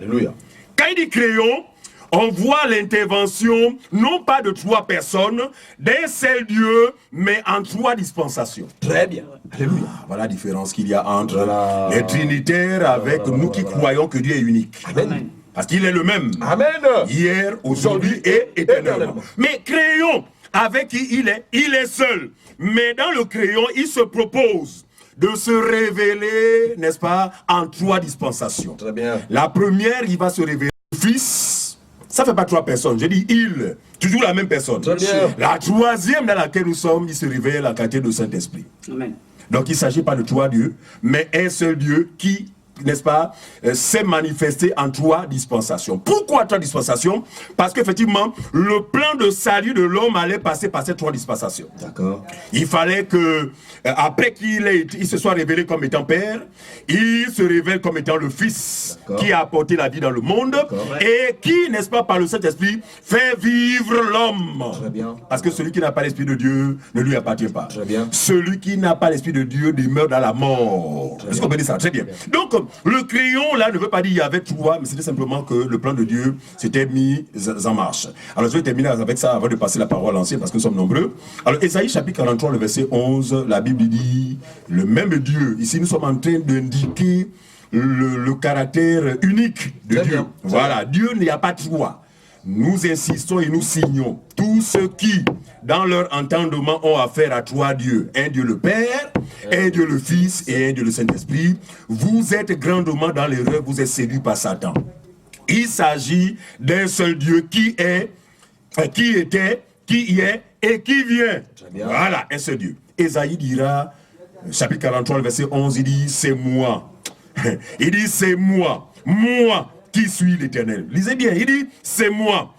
Alléluia. Quand il dit créons, on voit l'intervention non pas de 3 personnes, d'un seul Dieu, mais en 3 dispensations. Très bien. Alléluia. Voilà la différence qu'il y a entre les trinitaires avec nous qui croyons que Dieu est unique. Amen. Parce qu'il est le même. Amen. Hier, aujourd'hui et éternellement. Mais créons avec qui il est seul. Mais dans le crayon, il se propose de se révéler, n'est-ce pas, en 3 dispensations. Très bien. La première, il va se révéler le Fils. Ça ne fait pas 3 personnes. Je dis il, toujours la même personne. Très bien. La troisième dans laquelle nous sommes, il se révèle en qualité de Saint-Esprit. Amen. Donc il ne s'agit pas de 3 dieux, mais un seul Dieu qui, n'est-ce pas, s'est manifesté en 3 dispensations. Pourquoi 3 dispensations? Parce qu'effectivement, le plan de salut de l'homme allait passer par ces 3 dispensations. D'accord. Il fallait que, après qu'il se soit révélé comme étant Père, il se révèle comme étant le Fils qui a apporté la vie dans le monde et qui, n'est-ce pas, par le Saint-Esprit, fait vivre l'homme. Très bien. Parce que celui qui n'a pas l'Esprit de Dieu ne lui appartient pas. Très bien. Celui qui n'a pas l'Esprit de Dieu demeure dans la mort. Est-ce qu'on peut dire ça? Très bien. Donc, le crayon, là, ne veut pas dire qu'il y avait 3, mais c'était simplement que le plan de Dieu s'était mis en marche. Alors, je vais terminer avec ça avant de passer la parole à l'ancien, parce que nous sommes nombreux. Alors, Ésaïe chapitre 43, le verset 11, la Bible dit, le même Dieu. Ici, nous sommes en train d'indiquer le caractère unique de Très Dieu. bien. Voilà, Dieu n'y a pas 3. Nous insistons et nous signons. Tous ceux qui, dans leur entendement, ont affaire à 3 dieux. Un Dieu le Père, un Dieu le Fils et un Dieu le Saint-Esprit. Vous êtes grandement dans l'erreur, vous êtes séduits par Satan. Il s'agit d'un seul Dieu qui est, qui était, qui y est et qui vient. Voilà, un seul Dieu. Ésaïe dira, chapitre 43, verset 11, il dit, c'est moi. Il dit, c'est moi. Moi qui suis l'Éternel. Lisez bien, il dit, c'est moi,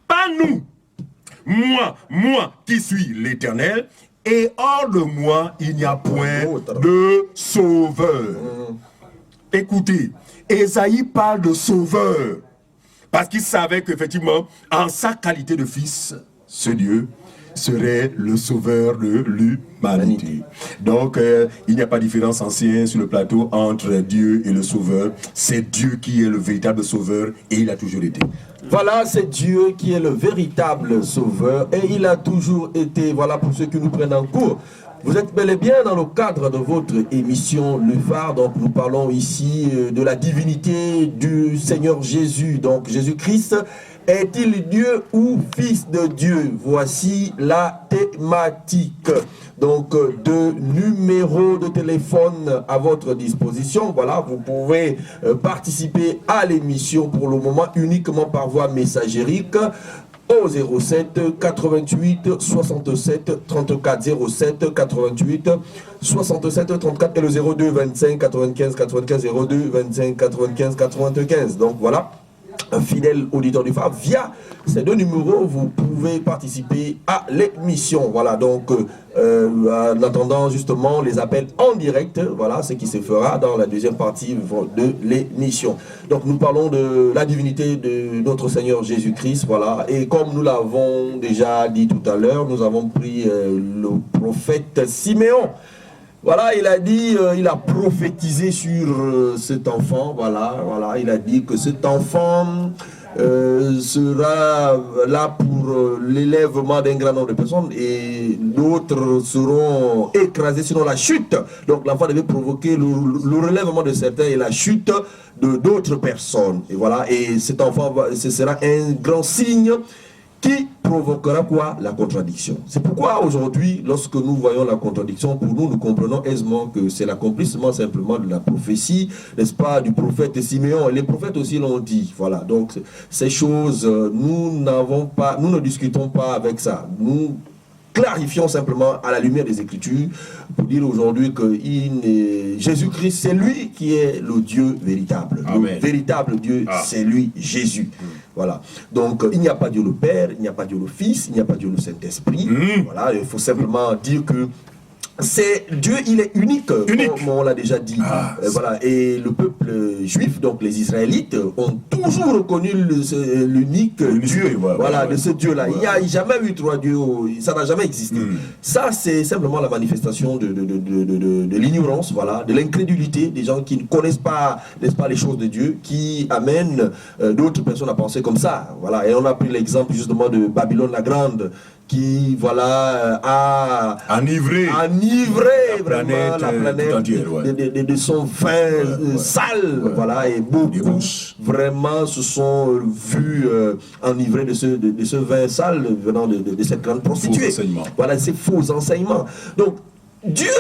pas nous. Moi qui suis l'Éternel, et hors de moi, il n'y a point de sauveur. Écoutez, Ésaïe parle de sauveur, parce qu'il savait qu'effectivement, en sa qualité de fils, ce Dieu serait le sauveur de l'humanité. Donc, il n'y a pas de différence ancienne sur le plateau entre Dieu et le sauveur. C'est Dieu qui est le véritable sauveur et il a toujours été. Voilà, c'est Dieu qui est le véritable sauveur et il a toujours été. Voilà pour ceux qui nous prennent en cours. Vous êtes bel et bien dans le cadre de votre émission Le Phare. Donc nous parlons ici de la divinité du Seigneur Jésus. Donc Jésus-Christ, est-il Dieu ou Fils de Dieu? Voici la thématique. Donc 2 numéros de téléphone à votre disposition. Voilà, vous pouvez participer à l'émission pour le moment uniquement par voie messagérique au 07 88 67 34 07 88 67 34 et le 02 25 95 95 02 25 95 95. Donc voilà, un fidèle auditeur du phare, via ces 2 numéros, vous pouvez participer à l'émission. Voilà, donc en attendant justement les appels en direct, voilà ce qui se fera dans la deuxième partie de l'émission. Donc nous parlons de la divinité de notre Seigneur Jésus-Christ, voilà, et comme nous l'avons déjà dit tout à l'heure, nous avons pris le prophète Siméon. Voilà, il a dit, il a prophétisé sur cet enfant, voilà, il a dit que cet enfant sera là pour l'élèvement d'un grand nombre de personnes et d'autres seront écrasés sinon la chute. Donc l'enfant devait provoquer le relèvement de certains et la chute de d'autres personnes. Et voilà, et cet enfant, ce sera un grand signe qui provoquera quoi? La contradiction. C'est pourquoi aujourd'hui, lorsque nous voyons la contradiction, pour nous, nous comprenons aisément que c'est l'accomplissement simplement de la prophétie, n'est-ce pas, du prophète Siméon. Les prophètes aussi l'ont dit. Voilà, donc ces choses, nous ne discutons pas avec ça. Nous clarifions simplement à la lumière des Écritures pour dire aujourd'hui que Jésus-Christ, c'est lui qui est le Dieu véritable. Amen. Le véritable Dieu, c'est lui, Jésus. Voilà. Donc, il n'y a pas Dieu le Père, il n'y a pas Dieu le Fils, il n'y a pas Dieu le Saint-Esprit. Voilà, il faut simplement dire que c'est Dieu, il est unique, comme on l'a déjà dit. Voilà. Et le peuple juif, donc les Israélites, ont toujours reconnu l'unique Dieu, de ce Dieu-là. Il n'y a jamais eu trois dieux, ça n'a jamais existé. Ça, c'est simplement la manifestation de l'ignorance, voilà, de l'incrédulité des gens qui ne connaissent pas, n'est-ce pas, les choses de Dieu, qui amènent d'autres personnes à penser comme ça. Voilà. Et on a pris l'exemple justement de Babylone la Grande, qui, voilà, a enivré vraiment la planète de son vin sale, voilà, et beaucoup vraiment se sont vus enivrés de ce vin sale venant de cette grande prostituée. Voilà, ces faux enseignements. Donc, Dieu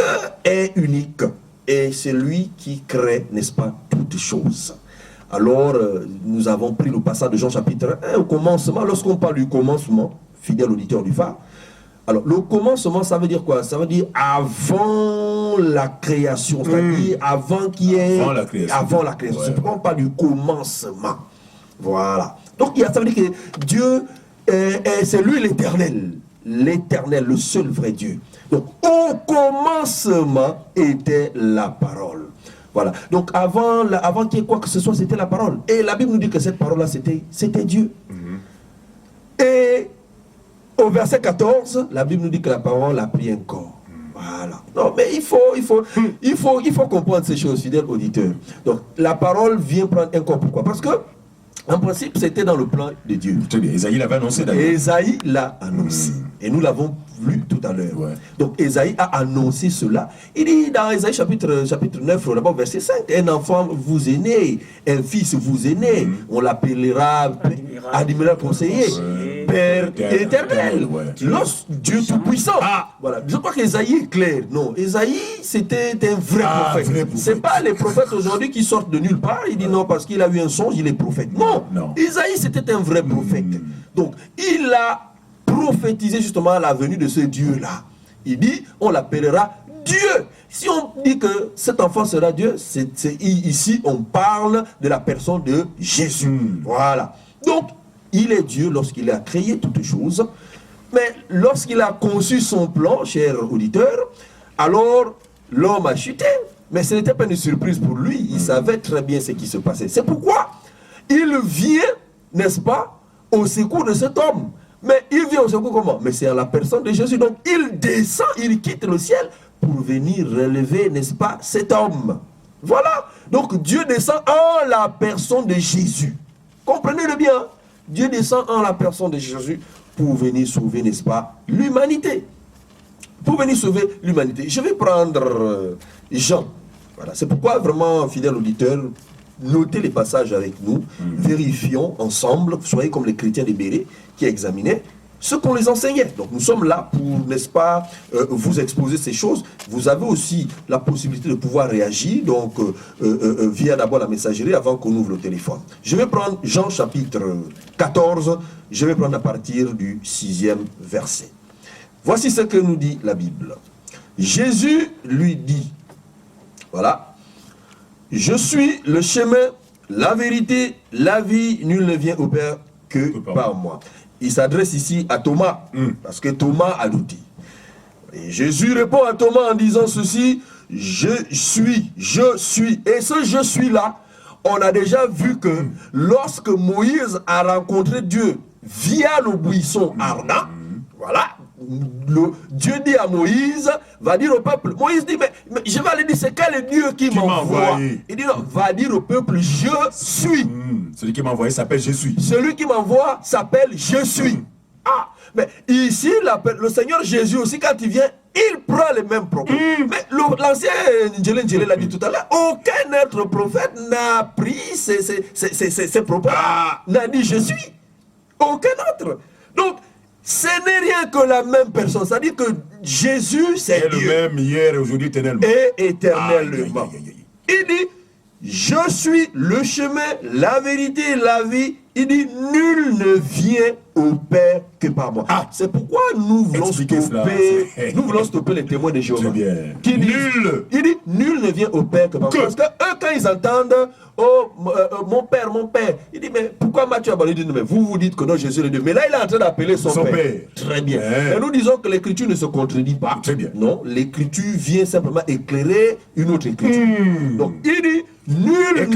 est unique et c'est lui qui crée, n'est-ce pas, toutes choses. Alors, nous avons pris le passage de Jean chapitre 1 au commencement. Lorsqu'on parle du commencement, fidèle auditeur du phare, alors le commencement, ça veut dire quoi? Ça veut dire avant la création, c'est-à-dire avant qu'il y ait... Avant la création. C'est pourquoi on parle du commencement. Voilà. Donc, ça veut dire que Dieu, c'est lui l'éternel. L'éternel, le seul vrai Dieu. Donc, au commencement était la parole. Voilà. Donc, avant qu'il y ait quoi que ce soit, c'était la parole. Et la Bible nous dit que cette parole-là, c'était Dieu. Et au verset 14, la Bible nous dit que la parole a pris un corps. Voilà. Non, mais il faut comprendre ces choses, fidèles auditeurs. Donc, la parole vient prendre un corps. Pourquoi? Parce que, en principe, c'était dans le plan de Dieu. Ésaïe l'avait annoncé d'ailleurs. Ésaïe l'a annoncé. Et nous l'avons lu tout à l'heure. Donc, Ésaïe a annoncé cela. Il dit dans Ésaïe chapitre 9, d'abord verset 5, un enfant vous est né, un fils vous est né. On l'appellera admirable conseiller. Père éternel, Dieu tout-puissant. Voilà. Je crois qu'Ésaïe est clair. Non, Ésaïe, c'était un vrai prophète. Ce n'est pas les prophètes aujourd'hui qui sortent de nulle part. Il dit non, parce qu'il a eu un songe, il est prophète. Non, Ésaïe, c'était un vrai prophète. Donc, il a prophétisé justement la venue de ce Dieu-là. Il dit, on l'appellera Dieu. Si on dit que cet enfant sera Dieu, ici, on parle de la personne de Jésus. Voilà. Donc, il est Dieu lorsqu'il a créé toutes choses, mais lorsqu'il a conçu son plan, cher auditeur, alors l'homme a chuté. Mais ce n'était pas une surprise pour lui, il savait très bien ce qui se passait. C'est pourquoi il vient, n'est-ce pas, au secours de cet homme. Mais il vient au secours comment? Mais c'est à la personne de Jésus. Donc il descend, il quitte le ciel pour venir relever, n'est-ce pas, cet homme. Voilà. Donc Dieu descend en la personne de Jésus. Comprenez-le bien. Dieu descend en la personne de Jésus pour venir sauver, n'est-ce pas, l'humanité. Pour venir sauver l'humanité. Je vais prendre Jean. Voilà. C'est pourquoi vraiment, fidèle auditeur, notez les passages avec nous, vérifions ensemble, soyez comme les chrétiens des Bérets qui examinaient ce qu'on les enseignait. Donc nous sommes là pour, n'est-ce pas, vous exposer ces choses. Vous avez aussi la possibilité de pouvoir réagir, donc via d'abord la messagerie avant qu'on ouvre le téléphone. Je vais prendre Jean chapitre 14, je vais prendre à partir du 6e verset. Voici ce que nous dit la Bible. Jésus lui dit, voilà, je suis le chemin, la vérité, la vie, nul ne vient au Père que par moi. Il s'adresse ici à Thomas, parce que Thomas a douté. Et Jésus répond à Thomas en disant ceci, je suis. Et ce je suis là, on a déjà vu que lorsque Moïse a rencontré Dieu via le buisson ardent, voilà, Dieu dit à Moïse, va dire au peuple, Moïse dit, mais je vais aller dire, c'est quel Dieu qui m'envoie? Il dit, non, va dire au peuple, je suis. Celui qui m'a envoyé s'appelle je suis. Celui qui m'envoie s'appelle je suis. Ah, mais ici, le Seigneur Jésus aussi, quand il vient, il prend les mêmes propos. Mais l'ancien Ndjelé l'a dit tout à l'heure, aucun autre prophète n'a pris ces propos, n'a dit je suis. Aucun autre. Donc, ce n'est rien que la même personne. C'est-à-dire que Jésus, c'est Dieu. Le même hier et aujourd'hui éternellement. Et éternellement. Il dit, je suis le chemin, la vérité, la vie. Il dit, nul ne vient au Père que par moi. C'est pourquoi nous voulons stopper les témoins de Jéhovah. Qui disent, il dit, nul ne vient au Père que par moi. Parce que eux, quand ils entendent, oh, mon père, il dit, mais pourquoi Matthieu a parlé? Il dit, mais vous dites que non, Jésus est le Dieu. Mais là, il est en train d'appeler son père. Très bien. Et nous disons que l'écriture ne se contredit pas. Très bien. Non, l'écriture vient simplement éclairer une autre écriture. Donc, il dit, nul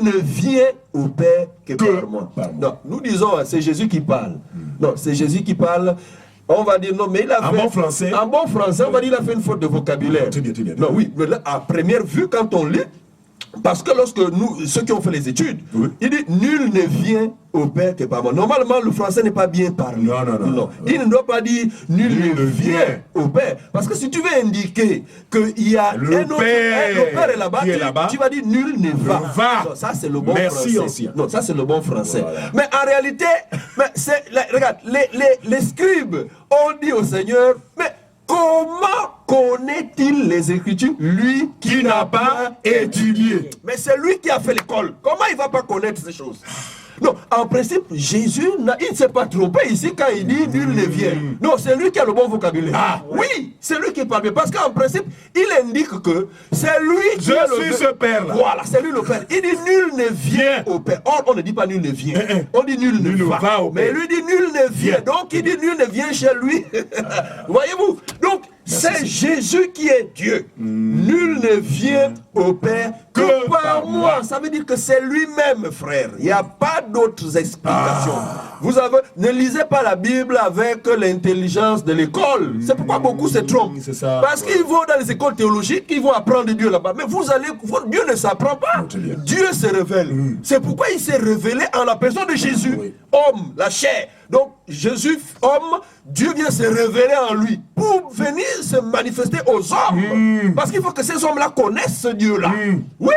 ne vient au Père que par moi. Non, nous disons, c'est Jésus qui parle. Non, c'est Jésus qui parle. On va dire non, mais il a fait. En bon français, on va dire il a fait une faute de vocabulaire. Très bien. Non, oui, mais là, à première vue, quand on lit, parce que lorsque nous, ceux qui ont fait les études, il dit nul ne vient au Père que par moi. Normalement, le français n'est pas bien parlé. Non. Il ne doit pas dire nul ne vient au Père. Parce que si tu veux indiquer qu'il y a le Père est là-bas, tu vas dire nul ne va. Non, ça c'est le bon français. Ancien. Non, ça c'est le bon français. Voilà. Mais en réalité, regarde, les scribes ont dit au Seigneur, mais comment connaît-il les Écritures, lui qui n'a pas étudié? Mais c'est lui qui a fait l'école. Comment il ne va pas connaître ces choses? Non, en principe, Jésus, il ne s'est pas trompé ici quand il dit nul ne vient. Non, c'est lui qui a le bon vocabulaire. Oui, c'est lui qui parle bien. Parce qu'en principe, il indique que c'est lui qui Je suis ce Père-là. Voilà, c'est lui le Père. Il dit nul ne vient au Père. Or, on ne dit pas nul ne vient. On dit nul ne va. Mais lui dit nul ne vient. Donc, il dit nul ne vient chez lui. Voyez-vous? Donc, c'est Jésus qui est Dieu. Nul ne vient au Père que par moi. Ça veut dire que c'est lui-même, frère. Il n'y a pas d'autres explications. Vous ne lisez pas la Bible avec l'intelligence de l'école. C'est pourquoi beaucoup se trompent. Parce qu'ils vont dans les écoles théologiques, ils vont apprendre Dieu là-bas. Mais Dieu ne s'apprend pas. Dieu se révèle. C'est pourquoi il s'est révélé en la personne de Jésus. Homme, la chair. Donc, Jésus, homme, Dieu vient se révéler en lui pour venir se manifester aux hommes. Parce qu'il faut que ces hommes-là connaissent ce Dieu-là. Oui.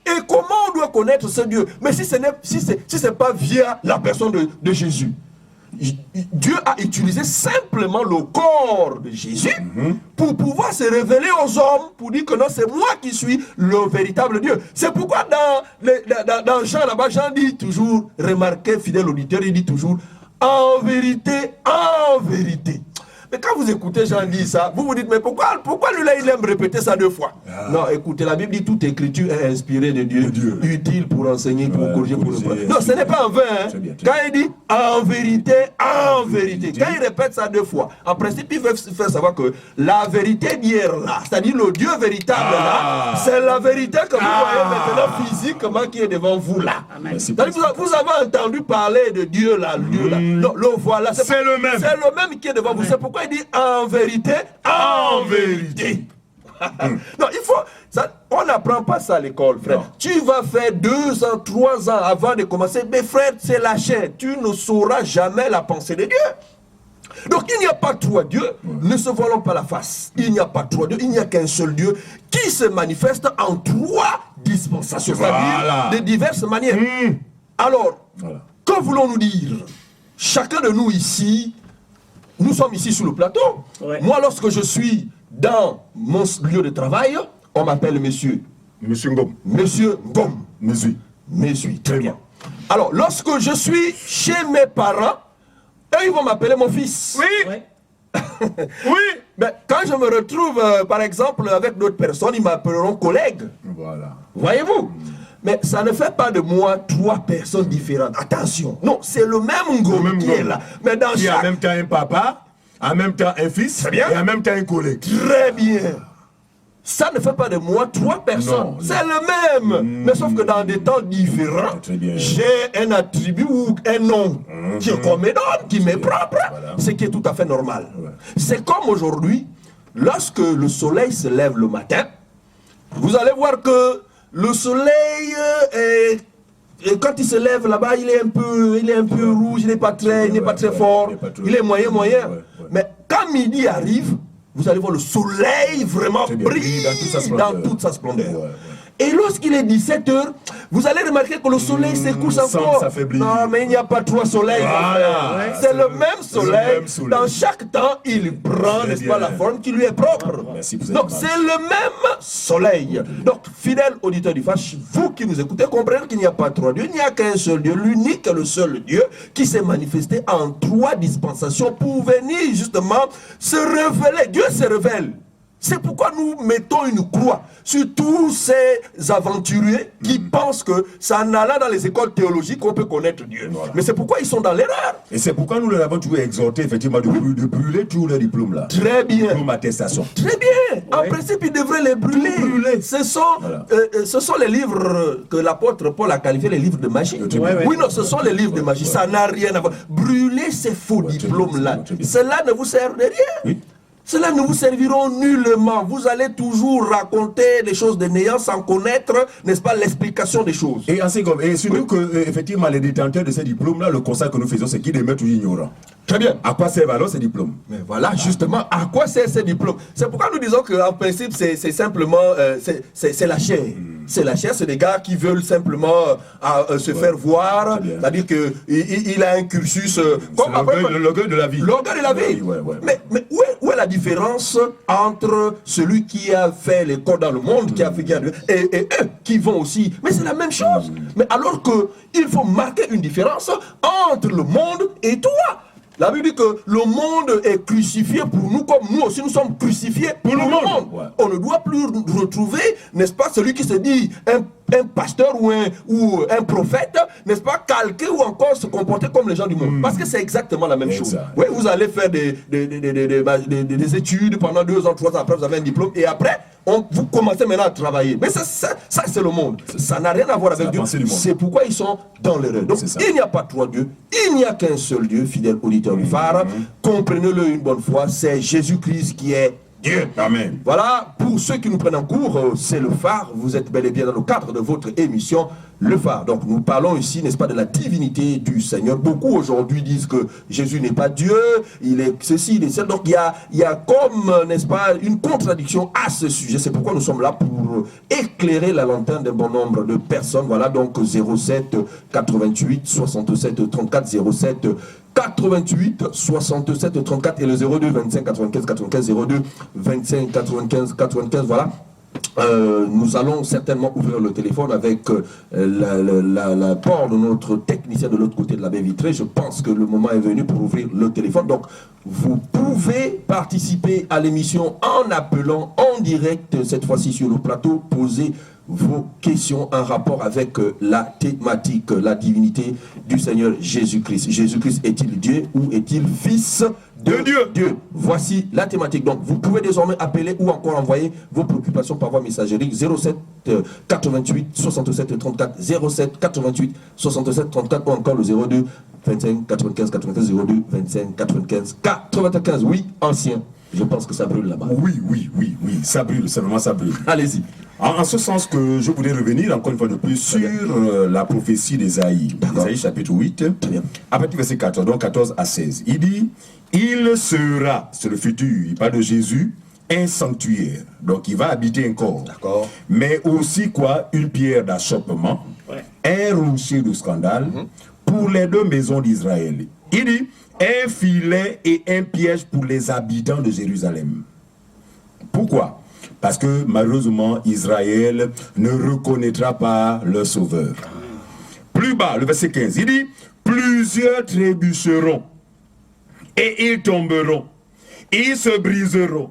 Et comment on doit connaître ce Dieu? Mais si ce n'est pas via la personne de Jésus. Dieu a utilisé simplement le corps de Jésus pour pouvoir se révéler aux hommes, pour dire que non, c'est moi qui suis le véritable Dieu. C'est pourquoi dans Jean là-bas, Jean dit toujours, remarquez, fidèle auditeur, il dit toujours, en vérité, en vérité. Mais quand vous écoutez Jean dire ça, vous vous dites, mais pourquoi lui là il aime répéter ça 2 fois? Non, écoutez, la Bible dit toute écriture est inspirée de Dieu, utile pour enseigner, pour corriger, pour le. Non, ce n'est pas en vain. Hein. Quand il dit en vérité, quand il répète ça 2 fois, en principe, il veut faire savoir que la vérité d'hier là, c'est-à-dire le Dieu véritable là, c'est la vérité que vous voyez maintenant physiquement qui est devant vous là. Vous avez entendu parler de Dieu là, Non, le voilà. C'est le même. C'est le même qui est devant vous. C'est pourquoi il dit en vérité, en vérité. Non, il faut. On n'apprend pas ça à l'école, frère. Non. Tu vas faire 2 ans, 3 ans avant de commencer. Mais frère, c'est la chair. Tu ne sauras jamais la pensée de Dieu. Donc il n'y a pas 3 dieux. Ne se voilons pas la face. Il n'y a pas 3 dieux. Il n'y a qu'un seul Dieu qui se manifeste en 3 dispensations. C'est-à-dire de diverses manières. Alors, que voulons-nous dire? Chacun de nous ici, nous sommes ici sur le plateau. Moi, lorsque je suis dans mon lieu de travail, on m'appelle monsieur. Monsieur Ngom. Monsieur Ngom. Mesui. Très bien. Alors, lorsque je suis chez mes parents, eux, ils vont m'appeler mon fils. Oui. Oui. Mais quand je me retrouve, par exemple, avec d'autres personnes, ils m'appelleront collègue. Voilà. Voyez-vous? Mais ça ne fait pas de moi 3 personnes différentes. Attention. Non, c'est le même Ngom qui est là. Mais dans qui en même temps un papa, en même temps un fils, et en même temps un collègue. Très bien. Ça ne fait pas de moi 3 personnes. C'est le même. Mais sauf que dans des temps différents, j'ai un attribut ou un nom qu'on me donne, qui m'est propre, ce qui est tout à fait normal. C'est comme aujourd'hui, lorsque le soleil se lève le matin, vous allez voir que le soleil, quand il se lève là-bas, il est un peu rouge, il n'est pas très fort, il est moyen. Mais quand midi arrive, vous allez voir le soleil vraiment briller dans toute sa splendeur. Et lorsqu'il est 17h, vous allez remarquer que le soleil se couche encore. Non, mais il n'y a pas 3 soleils. Voilà. C'est le même soleil. Dans chaque temps, il prend, n'est-ce pas, la forme qui lui est propre. Donc, c'est le même soleil. Donc, fidèle auditeur du Phare, vous qui nous écoutez, comprenez qu'il n'y a pas 3 dieux, il n'y a qu'un seul Dieu, l'unique et le seul Dieu qui s'est manifesté en 3 dispensations pour venir justement se révéler. Dieu se révèle. C'est pourquoi nous mettons une croix sur tous ces aventuriers qui pensent que c'est en allant dans les écoles théologiques qu'on peut connaître Dieu. Voilà. Mais c'est pourquoi ils sont dans l'erreur. Et c'est pourquoi nous leur avons toujours exhorté effectivement de brûler tous les diplômes là. Très bien. Diplôme attestation. Très bien. En principe, ils devraient les brûler. Ce sont les livres que l'apôtre Paul a qualifiés les livres de magie. Oui, non, ce sont les livres de magie. Ça n'a rien à voir. Brûler ces faux diplômes-là. Cela ne vous sert de rien. Oui. Cela ne vous serviront nullement. Vous allez toujours raconter des choses de néant sans connaître, n'est-ce pas, l'explication des choses. Et surtout que, effectivement, les détenteurs de ces diplômes-là, le constat que nous faisons, c'est qu'ils demeurent toujours ignorants. Très bien. À quoi servent alors ces diplômes? Mais voilà, justement, à quoi servent ces diplômes? C'est pourquoi nous disons qu'en principe, c'est simplement, c'est la chair. C'est la chair, c'est des gars qui veulent simplement se faire voir. C'est-à-dire qu'il a un cursus... l'orgueil de la vie. L'orgueil de la vie. Mais où est la différence entre celui qui a fait l'école dans le monde, qui a fait et eux qui vont aussi? Mais c'est la même chose. Mais alors qu'il faut marquer une différence entre le monde et toi. La Bible dit que le monde est crucifié pour nous comme nous aussi nous sommes crucifiés pour le monde. Ouais. On ne doit plus retrouver, n'est-ce pas, celui qui se dit un pasteur ou un prophète, n'est-ce pas, calquer ou encore se comporter comme les gens du monde. Parce que c'est exactement la même chose. Oui, vous allez faire des études pendant 2 ans, 3 ans, après vous avez un diplôme et après, vous commencez maintenant à travailler. Mais ça c'est le monde. Ça n'a rien à voir avec Dieu. C'est pourquoi ils sont dans l'erreur. Donc il n'y a pas 3 dieux, il n'y a qu'un seul Dieu, fidèle auditeur du Phare. Comprenez-le une bonne fois, c'est Jésus-Christ qui est Dieu. Amen. Voilà, pour ceux qui nous prennent en cours, c'est le Phare. Vous êtes bel et bien dans le cadre de votre émission, le Phare. Donc nous parlons ici, n'est-ce pas, de la divinité du Seigneur. Beaucoup aujourd'hui disent que Jésus n'est pas Dieu, il est ceci, il est cela. Donc il y a comme, n'est-ce pas, une contradiction à ce sujet. C'est pourquoi nous sommes là pour éclairer la lanterne d'un bon nombre de personnes. Voilà, donc 07 88 67 34 07 88 67 34 et le 02 25 95 95 02 25 95 95. Voilà. Nous allons certainement ouvrir le téléphone avec l'apport de notre technicien de l'autre côté de la baie vitrée. Je pense que le moment est venu pour ouvrir le téléphone. Donc, vous pouvez participer à l'émission en appelant en direct, cette fois-ci sur le plateau, poser vos questions en rapport avec la thématique, la divinité du Seigneur Jésus-Christ. Jésus-Christ est-il Dieu ou est-il Fils de Dieu? Voici la thématique. Donc, vous pouvez désormais appeler ou encore envoyer vos préoccupations par voie messagerie 07 88 67 34 07 88 67 34 ou encore le 02 25 95 95 02 25 95 95. Oui, ancien. Je pense que ça brûle là-bas. Oui, ça brûle, c'est vraiment ça brûle. Allez-y. En ce sens que je voudrais revenir encore une fois de plus sur la prophétie d'Ésaïe. Ésaïe chapitre 8, à partir du verset 14, donc 14 à 16. Il dit, il sera, c'est le futur, il parle de Jésus, un sanctuaire. Donc il va habiter un corps. D'accord. Mais aussi quoi? Une pierre d'achoppement, un rocher de scandale pour les 2 maisons d'Israël. Il dit, un filet et un piège pour les habitants de Jérusalem. Pourquoi? Parce que malheureusement, Israël ne reconnaîtra pas leur sauveur. Plus bas, le verset 15, il dit, plusieurs trébucheront et ils tomberont, ils se briseront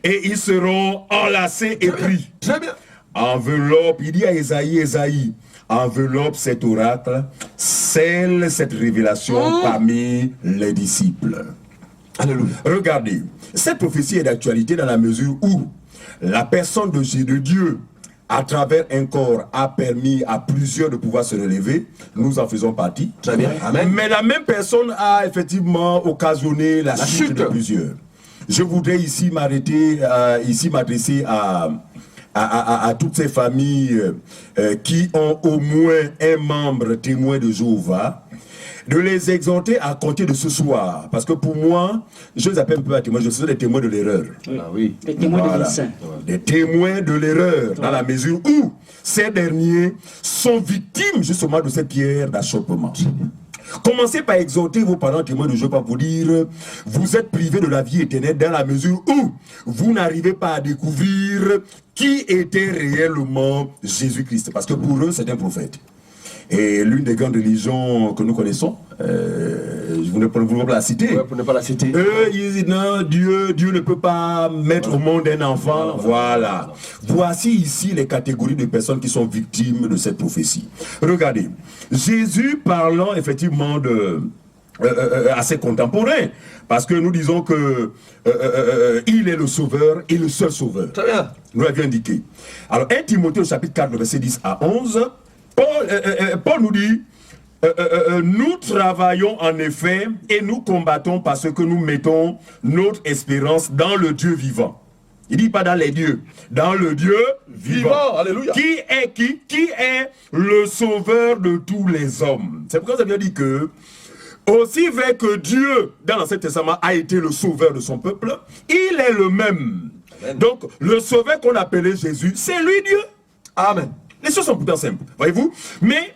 et ils seront enlacés et pris. Très bien. Enveloppe, il dit à Ésaïe, enveloppe cet oracle, scelle cette révélation parmi les disciples. Alléluia. Regardez, cette prophétie est d'actualité dans la mesure où la personne de Dieu, à travers un corps, a permis à plusieurs de pouvoir se relever. Nous en faisons partie. Très bien. Amen. Mais la même personne a effectivement occasionné la chute de plusieurs. Je voudrais ici m'adresser à toutes ces familles qui ont au moins un membre témoin de Jéhovah. de les exhorter à compter de ce soir. Parce que pour moi, je les appelle un peu à témoins, je suis des témoins de l'erreur. Oui. Ah oui. Les témoins de Voilà. l'Église. Des témoins de l'erreur, dans la mesure où ces derniers sont victimes justement de cette pierre d'achoppement. Commencez par exhorter vos parents témoins de Jéhovah pour dire vous êtes privés de la vie éternelle dans la mesure où vous n'arrivez pas à découvrir qui était réellement Jésus-Christ. Parce que pour eux, c'est un prophète. Et l'une des grandes religions que nous connaissons, je vous ne peux pas la citer. Ouais, pour ne pas la citer. Eux, ils disent non, Dieu ne peut pas mettre au monde un enfant. Voilà. Voici ici les catégories de personnes qui sont victimes de cette prophétie. Regardez, Jésus parlant effectivement à ses contemporains, parce que nous disons que il est le sauveur et le seul sauveur. Très bien. Nous l'avions indiqué. Alors 1 Timothée au chapitre 4, verset 10 à 11, Paul nous dit nous travaillons en effet et nous combattons parce que nous mettons notre espérance dans le Dieu vivant. Il dit pas dans les dieux, dans le Dieu vivant. Alléluia. Qui est le sauveur de tous les hommes. C'est pourquoi ça veut dire que aussi vrai que Dieu, dans l'Ancien Testament, a été le sauveur de son peuple, il est le même. Amen. Donc, le sauveur qu'on appelait Jésus, c'est lui Dieu. Amen. Les choses sont pourtant simples, voyez-vous. Mais,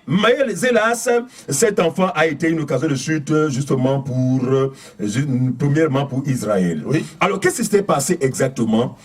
hélas, cet enfant a été une occasion de chute, justement, premièrement pour Israël. Oui. Alors, qu'est-ce qui s'était passé exactement?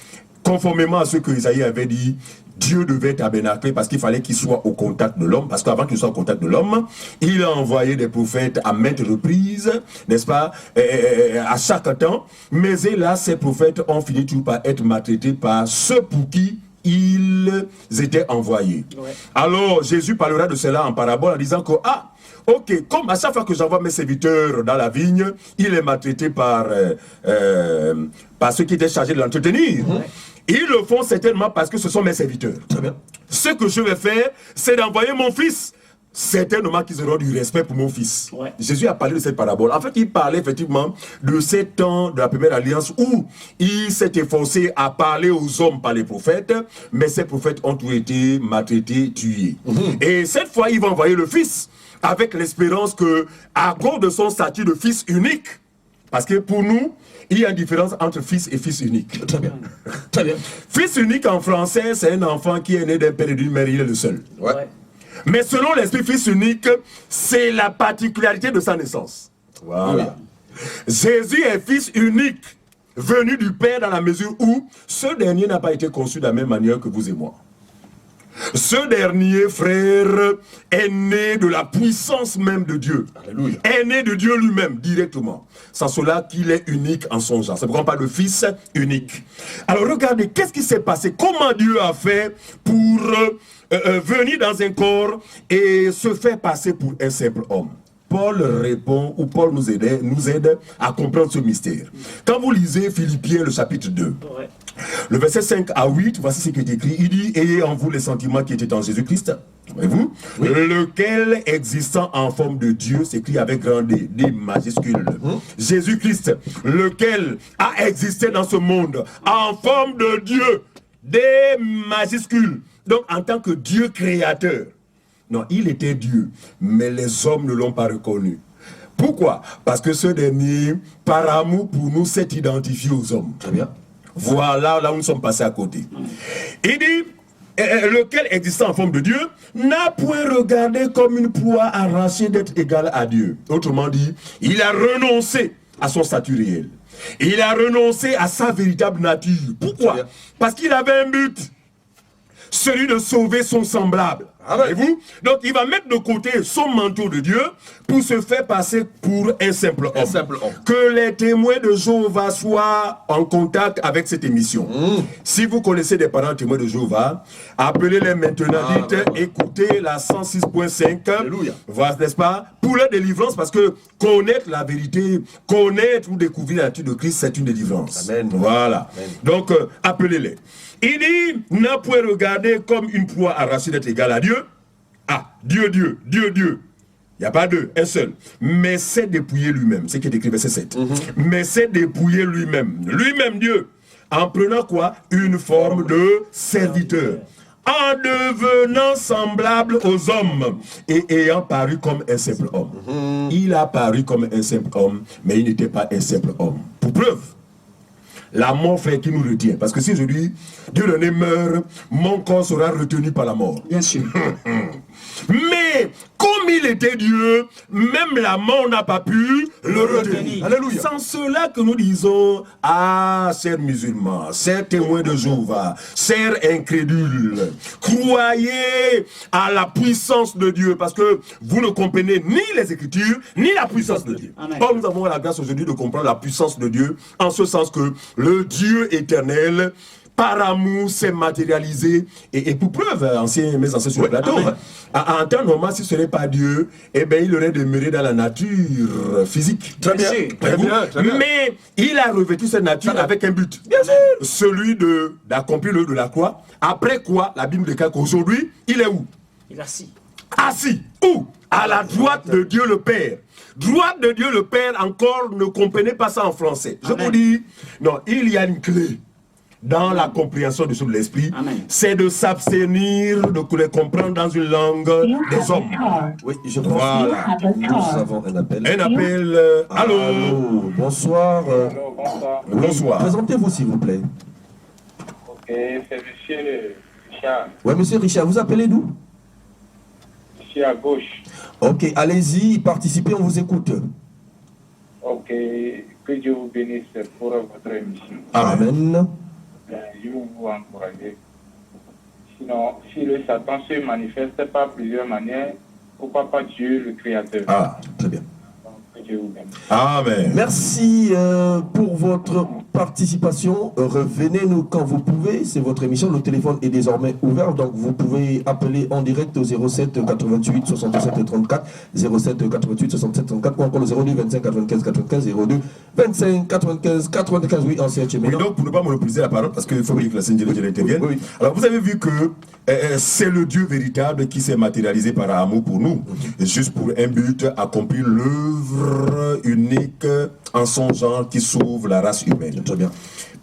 Conformément à ce que Isaïe avait dit, Dieu devait tabernacler parce qu'il fallait qu'il soit au contact de l'homme, parce qu'avant qu'il soit au contact de l'homme, il a envoyé des prophètes à maintes reprises, n'est-ce pas, à chaque temps. Mais hélas, ces prophètes ont fini toujours par être maltraités par ceux pour qui ils étaient envoyés. Ouais. Alors, Jésus parlera de cela en parabole en disant que, ok, comme à chaque fois que j'envoie mes serviteurs dans la vigne, il est maltraité par ceux qui étaient chargés de l'entretenir. Ils le font certainement parce que ce sont mes serviteurs. Très bien. Ce que je vais faire, c'est d'envoyer mon fils. Certainement qu'ils auront du respect pour mon fils. Ouais. Jésus a parlé de cette parabole. En fait, il parlait effectivement de ces temps de la première alliance où il s'est efforcé à parler aux hommes par les prophètes, mais ces prophètes ont tous été maltraités, tués. Et cette fois, il va envoyer le fils avec l'espérance que, à cause de son statut de fils unique, parce que pour nous, il y a une différence entre fils et fils unique. Très bien. Très bien. Fils unique en français, c'est un enfant qui est né d'un père et d'une mère, il est le seul. Ouais. Ouais. Mais selon l'esprit fils unique, c'est la particularité de sa naissance. Voilà. Jésus est fils unique, venu du Père dans la mesure où ce dernier n'a pas été conçu de la même manière que vous et moi. Ce dernier, frère, est né de la puissance même de Dieu. Alléluia. Est né de Dieu lui-même, directement. Sans cela qu'il est unique en son genre. C'est pourquoi on parle de fils unique. Alors regardez, qu'est-ce qui s'est passé? Comment Dieu a fait pour venir dans un corps et se faire passer pour un simple homme? Paul répond, ou Paul nous aide à comprendre ce mystère. Quand vous lisez Philippiens, le chapitre 2, Ouais. le verset 5 à 8, voici ce qui est écrit. Il dit, ayez en vous les sentiments qui étaient en Jésus-Christ. Voyez-vous? Oui. Lequel, existant en forme de Dieu, s'écrit avec grand D, D majuscule. Jésus-Christ, lequel a existé dans ce monde en forme de Dieu, D majuscule. Donc, en tant que Dieu créateur. Non, il était Dieu, mais les hommes ne l'ont pas reconnu. Pourquoi? Parce que ce dernier, par amour pour nous, s'est identifié aux hommes. Très bien. Voilà, là où nous sommes passés à côté. Il dit, lequel existant en forme de Dieu, n'a point regardé comme une proie arrachée d'être égal à Dieu. Autrement dit, il a renoncé à son statut réel. Il a renoncé à sa véritable nature. Pourquoi? Parce qu'il avait un but. Celui de sauver son semblable. Voyez-vous? Donc il va mettre de côté son manteau de Dieu pour se faire passer pour un simple homme. Que les témoins de Jéhovah soient en contact avec cette émission. Si vous connaissez des parents témoins de Jéhovah, appelez-les maintenant, dites, écoutez la 106.5. Alléluia. Voilà, n'est-ce pas? Pour la délivrance, parce que connaître la vérité, connaître ou découvrir la nature de Christ, c'est une délivrance. Amen. Voilà. Amen. Donc, appelez-les. Il dit, n'a point regardé comme une proie arrachée d'être égal à Dieu. Ah, Dieu. Il n'y a pas deux, un seul. Mais c'est dépouiller lui-même. C'est ce qui est écrit verset 7. Mais c'est dépouiller lui-même. Lui-même Dieu. En prenant quoi? Une forme de serviteur. en devenant semblable aux hommes et ayant paru comme un simple homme. Il a paru comme un simple homme, mais il n'était pas un simple homme. Pour preuve, la mort fait qui nous retient. Parce que si aujourd'hui, Dieu donné meurt, mon corps sera retenu par la mort. Bien sûr. Mais comme il était Dieu, même la mort n'a pas pu le retenir. Alléluia. Sans cela que nous disons, ah, chers musulmans, chers témoins de Jéhovah, chers incrédules, croyez à la puissance de Dieu, parce que vous ne comprenez ni les Écritures, ni la puissance de Dieu. Amen. Or, nous avons la grâce aujourd'hui de comprendre la puissance de Dieu, en ce sens que le Dieu éternel, par amour, s'est matérialisé. Et pour preuve, mes anciens sur le plateau, en temps normal, si ce n'est pas Dieu, eh bien, il aurait demeuré dans la nature physique. Très bien, très bien, très bien. Mais il a revêtu cette nature avec un but. Bien sûr. Celui d'accomplir le de la croix. Après quoi, la Bible déclare qu'aujourd'hui, il est où? Il a assis. Assis. Où? À la droite de Dieu le Père. Droite de Dieu le Père, encore, ne comprenez pas ça en français. Je vous dis, non, il y a une clé dans la compréhension de l'esprit, c'est de s'abstenir de les comprendre dans une langue des hommes. Oui, je pense Voilà. que nous avons un appel. Un appel. Allô. Allô, bonsoir. Bonsoir. Oui, Bonsoir. présentez-vous s'il vous plaît. Ok, c'est monsieur Richard. Oui, monsieur Richard, vous appelez d'où? Ici à gauche. Ok, allez-y, participez, on vous écoute. Ok, que Dieu vous bénisse pour votre émission. Amen. Je veux vous encourager. Sinon, si le Satan se manifeste par plusieurs manières, pourquoi pas Dieu le Créateur? Ah, très bien. Donc, que Dieu vous bénisse. Amen. Merci pour votre participation. Revenez-nous quand vous pouvez. C'est votre émission. Le téléphone est désormais ouvert. Donc, vous pouvez appeler en direct au 07 88 67 34, 07 88 67 34 ou encore le 02 25 95 95, 02 25 95 95. Oui, ancien Tchéména. Oui, donc pour ne pas monopoliser la parole, parce qu'il faut que la Seigneur intervienne. Oui. Alors vous avez vu que c'est le Dieu véritable qui s'est matérialisé par amour pour nous, juste pour un but, accomplir l'œuvre unique en son genre qui sauve la race humaine. Très bien.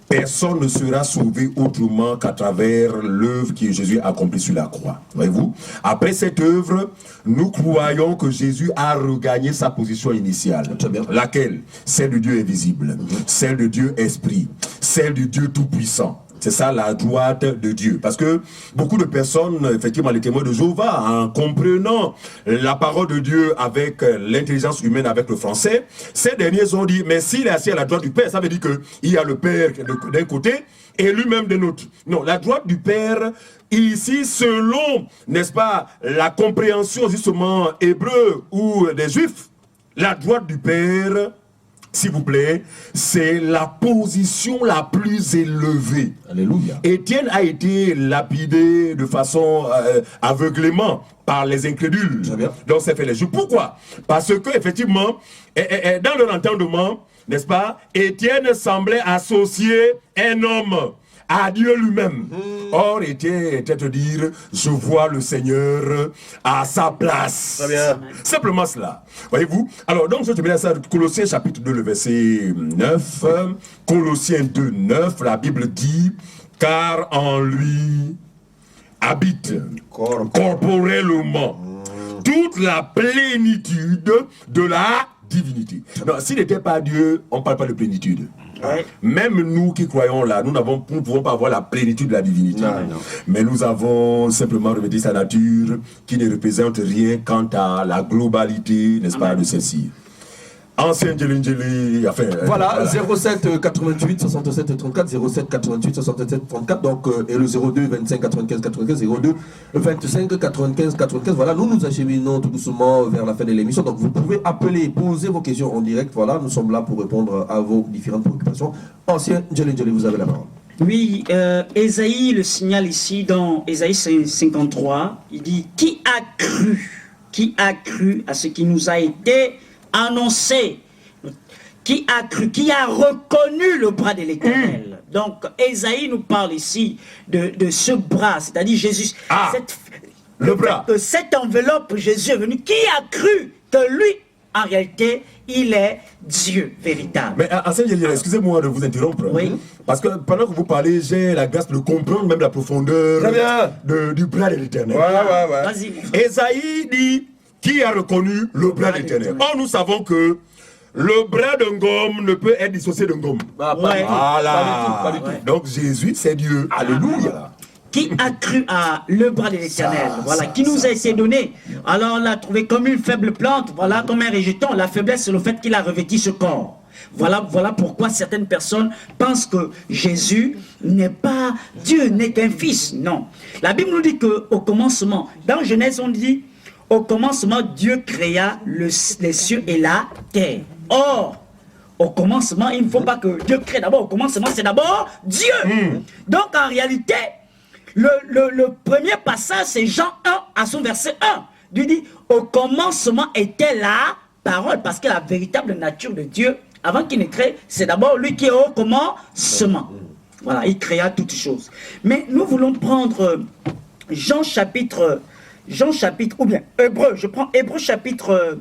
Personne ne sera sauvé autrement qu'à travers l'œuvre que Jésus a accomplie sur la croix. Voyez-vous? Après cette œuvre, nous croyons que Jésus a regagné sa position initiale. Très bien. Laquelle? Celle du Dieu invisible, celle de Dieu esprit, celle du Dieu tout-puissant. C'est ça la droite de Dieu. Parce que beaucoup de personnes, effectivement, les témoins de Jéhovah, en comprenant la parole de Dieu avec l'intelligence humaine, avec le français, ces derniers ont dit, mais s'il est assis à la droite du Père, ça veut dire qu'il y a le Père d'un côté et lui-même de l'autre. Non, la droite du Père, ici, selon, n'est-ce pas, la compréhension justement hébreu ou des Juifs, la droite du Père, s'il vous plaît, c'est la position la plus élevée. Alléluia. Étienne a été lapidé de façon aveuglément par les incrédules. Très bien. Donc c'est fait les Juifs. Pourquoi? Parce que effectivement, dans leur entendement, n'est-ce pas, Étienne semblait associer un homme à Dieu lui-même. Or, était te dire, je vois le Seigneur à sa place. Très bien. Simplement cela. Voyez-vous? Alors, donc, je te mets ça, Colossiens chapitre 2, le verset 9. Colossiens 2, 9, la Bible dit, car en lui habite corporellement toute la plénitude de la divinité. Non, s'il n'était pas Dieu, on ne parle pas de plénitude. Ouais. Même nous qui croyons là, nous ne pouvons pas avoir la plénitude de la divinité. Non. Mais nous avons simplement revêtu sa nature qui ne représente rien quant à la globalité, n'est-ce pas, de celle-ci. Ancien Djelindjeli, enfin... Voilà, 07 88 67 34, 07 88 67 34, donc, et le 02 25 95 95, 02 25 95 95. Voilà, nous acheminons tout doucement vers la fin de l'émission. Donc, vous pouvez appeler, poser vos questions en direct. Voilà, nous sommes là pour répondre à vos différentes préoccupations. Ancien Djelindjeli, vous avez la parole. Oui, Ésaïe le signale ici dans Ésaïe 53. Il dit, qui a cru à ce qui nous a été annoncé, qui a cru, qui a reconnu le bras de l'Éternel. Donc, Ésaïe nous parle ici de ce bras, c'est-à-dire Jésus. Le bras. De cette enveloppe, Jésus est venu. Qui a cru que lui en réalité, il est Dieu véritable. Mais Ancien Yéliel, excusez-moi de vous interrompre. Oui. Parce que pendant que vous parlez, j'ai la grâce de comprendre même la profondeur Très bien. du bras de l'Éternel. Ouais. Vas-y. Esaïe dit, qui a reconnu le bras de l'Éternel? Or, nous savons que le bras d'un gomme ne peut être dissocié d'un gomme. Pas Ouais. du tout. Voilà. Pas du tout. Donc Jésus, c'est Dieu. Alléluia. Qui a cru à le bras de l'Éternel, voilà, qui nous a été donné. Alors on l'a trouvé comme une faible plante, voilà, comme un rejeton. La faiblesse, c'est le fait qu'il a revêtu ce corps. Voilà pourquoi certaines personnes pensent que Jésus n'est pas Dieu, n'est qu'un fils. Non. La Bible nous dit qu'au commencement, dans Genèse, on dit, au commencement, Dieu créa les cieux et la terre. Or, au commencement, il ne faut pas que Dieu crée d'abord. Au commencement, c'est d'abord Dieu. Donc, en réalité, le premier passage, c'est Jean 1 à son verset 1. Dieu dit, au commencement était la parole, parce que la véritable nature de Dieu, avant qu'il ne crée, c'est d'abord lui qui est au commencement. Voilà, il créa toutes choses. Mais nous voulons prendre Jean chapitre, ou bien Hébreu, je prends Hébreu chapitre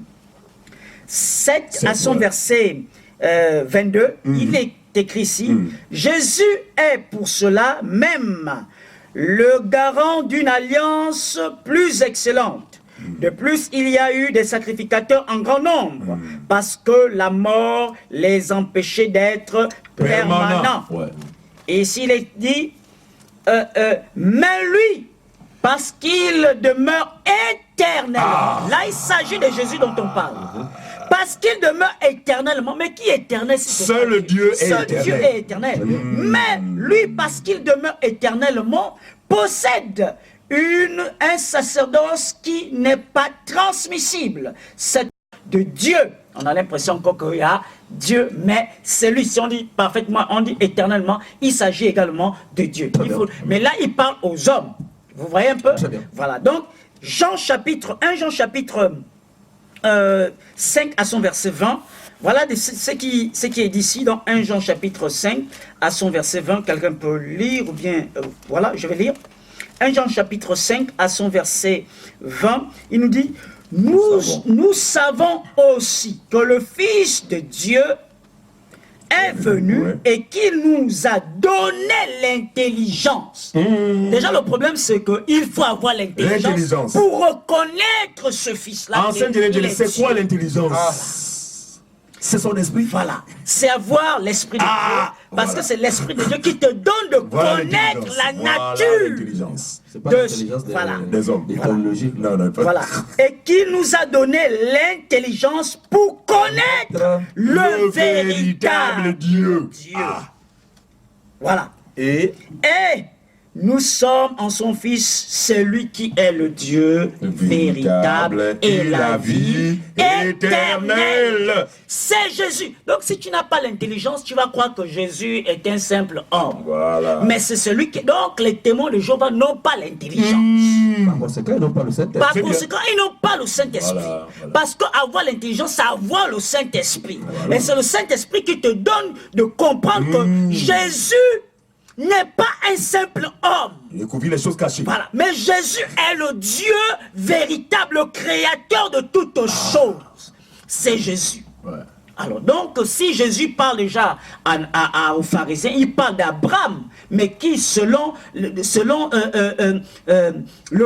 7 à son verset 22, il est écrit ici, Jésus est pour cela même le garant d'une alliance plus excellente. De plus, il y a eu des sacrificateurs en grand nombre, parce que la mort les empêchait d'être permanents. Ouais. Et s'il est dit, mais lui, parce qu'il demeure éternellement. Là, il s'agit de Jésus dont on parle. Parce qu'il demeure éternellement. Mais qui est éternel? Seul Dieu est Seul éternel. Dieu est éternel. Mais lui, parce qu'il demeure éternellement, possède un sacerdoce qui n'est pas transmissible. C'est de Dieu. On a l'impression encore qu'il y a Dieu, mais c'est lui. Si on dit parfaitement, on dit éternellement, il s'agit également de Dieu. Mais là, il parle aux hommes. Vous voyez un peu? Voilà. Donc, Jean chapitre 5 à son verset 20. Voilà ce qui est dit ici dans 1 Jean chapitre 5 à son verset 20. Quelqu'un peut lire ou bien... voilà, je vais lire. 1 Jean chapitre 5 à son verset 20. Il nous dit, nous savons aussi que le Fils de Dieu est venu et qu'il nous a donné l'intelligence. Déjà, le problème, c'est qu'il faut avoir l'intelligence pour reconnaître ce Fils-là. C'est quoi l'intelligence? C'est son esprit. Voilà. C'est avoir l'esprit de Dieu. Parce que c'est l'esprit de Dieu qui te donne de connaître la nature. C'est pas l'intelligence des hommes. Voilà. Et qui nous a donné l'intelligence pour connaître le véritable Dieu. Voilà. Et nous sommes en son Fils, celui qui est le Dieu véritable et la vie éternelle. C'est Jésus. Donc si tu n'as pas l'intelligence, tu vas croire que Jésus est un simple homme. Voilà. Mais c'est celui qui... Donc les témoins de Jéhovah n'ont pas l'intelligence. Par conséquent, ils n'ont pas le Saint-Esprit. Par conséquent, ils n'ont pas le Saint-Esprit. Voilà. Parce qu'avoir l'intelligence, c'est avoir le Saint-Esprit. Et c'est le Saint-Esprit qui te donne de comprendre que Jésus n'est pas un simple homme. Il découvre les choses cachées. Voilà. Mais Jésus est le Dieu véritable, le créateur de toutes choses. C'est Jésus. Alors donc, si Jésus parle déjà aux pharisiens, il parle d'Abraham, mais qui, selon le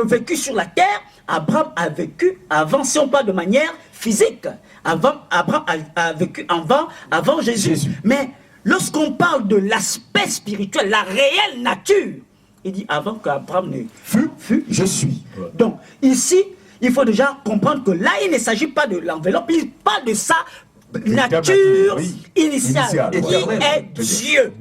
vécu sur la terre, Abraham a vécu avant, si on parle de manière physique, Abraham a vécu avant Jésus. Mais lorsqu'on parle de l'aspect spirituel, la réelle nature, il dit avant qu'Abraham ne fût, je suis. Donc ici, il faut déjà comprendre que là, il ne s'agit pas de l'enveloppe, il parle de sa nature initiale, qui est Dieu.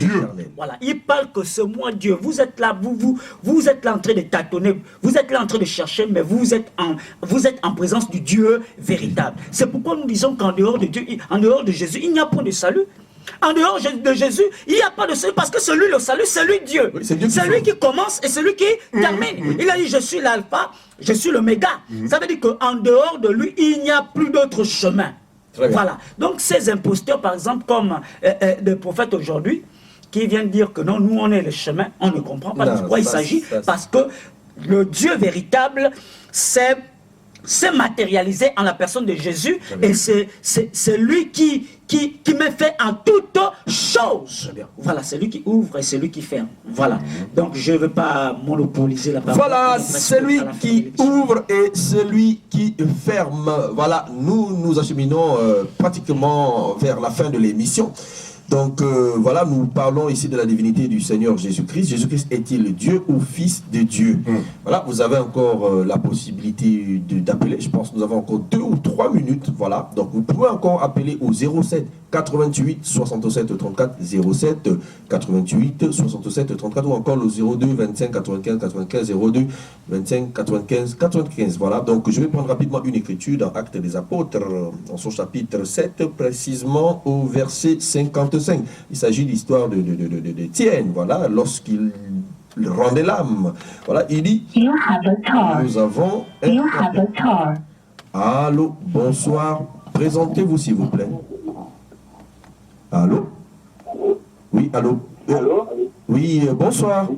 Voilà, il parle que c'est moi Dieu. Vous êtes là, vous êtes là en train de tâtonner, vous êtes là en train de chercher, mais vous êtes en présence du Dieu véritable. C'est pourquoi nous disons qu'en dehors de Dieu, en dehors de Jésus, il n'y a point de salut. En dehors de Jésus, il n'y a pas de salut, parce que celui, le salut, c'est lui Dieu. Oui, c'est lui qui commence et c'est lui qui termine. Il a dit, je suis l'alpha, je suis l'oméga. Ça veut dire qu'en dehors de lui, il n'y a plus d'autre chemin. Voilà. Donc ces imposteurs, par exemple, comme le prophète aujourd'hui, qui viennent dire que non, nous on est le chemin, on ne comprend pas de quoi il s'agit, parce que le Dieu véritable, c'est s'est matérialisé en la personne de Jésus et c'est lui qui me fait en toutes choses. Voilà, c'est lui qui ouvre et c'est lui qui ferme. Voilà. Donc je ne veux pas monopoliser la parole. Voilà, c'est lui qui ouvre et celui qui ferme. Voilà, nous acheminons pratiquement vers la fin de l'émission. Donc voilà, nous parlons ici de la divinité du Seigneur Jésus-Christ. Jésus-Christ est-il Dieu ou Fils de Dieu? Voilà, vous avez encore la possibilité d'appeler. Je pense que nous avons encore 2 ou 3 minutes. Voilà, donc vous pouvez encore appeler au 07 88 67 34 07 88 67 34 ou encore le 02 25 95 95 02 25 95 95. Voilà, donc je vais prendre rapidement une écriture dans Actes des Apôtres, dans son chapitre 7, précisément au verset 55. Il s'agit de l'histoire d'Étienne, voilà, lorsqu'il rendait l'âme. Voilà, il dit, nous avons un... Allô, bonsoir, présentez-vous s'il vous plaît. Allô? Oui, allô? Allô? Oui, bonsoir.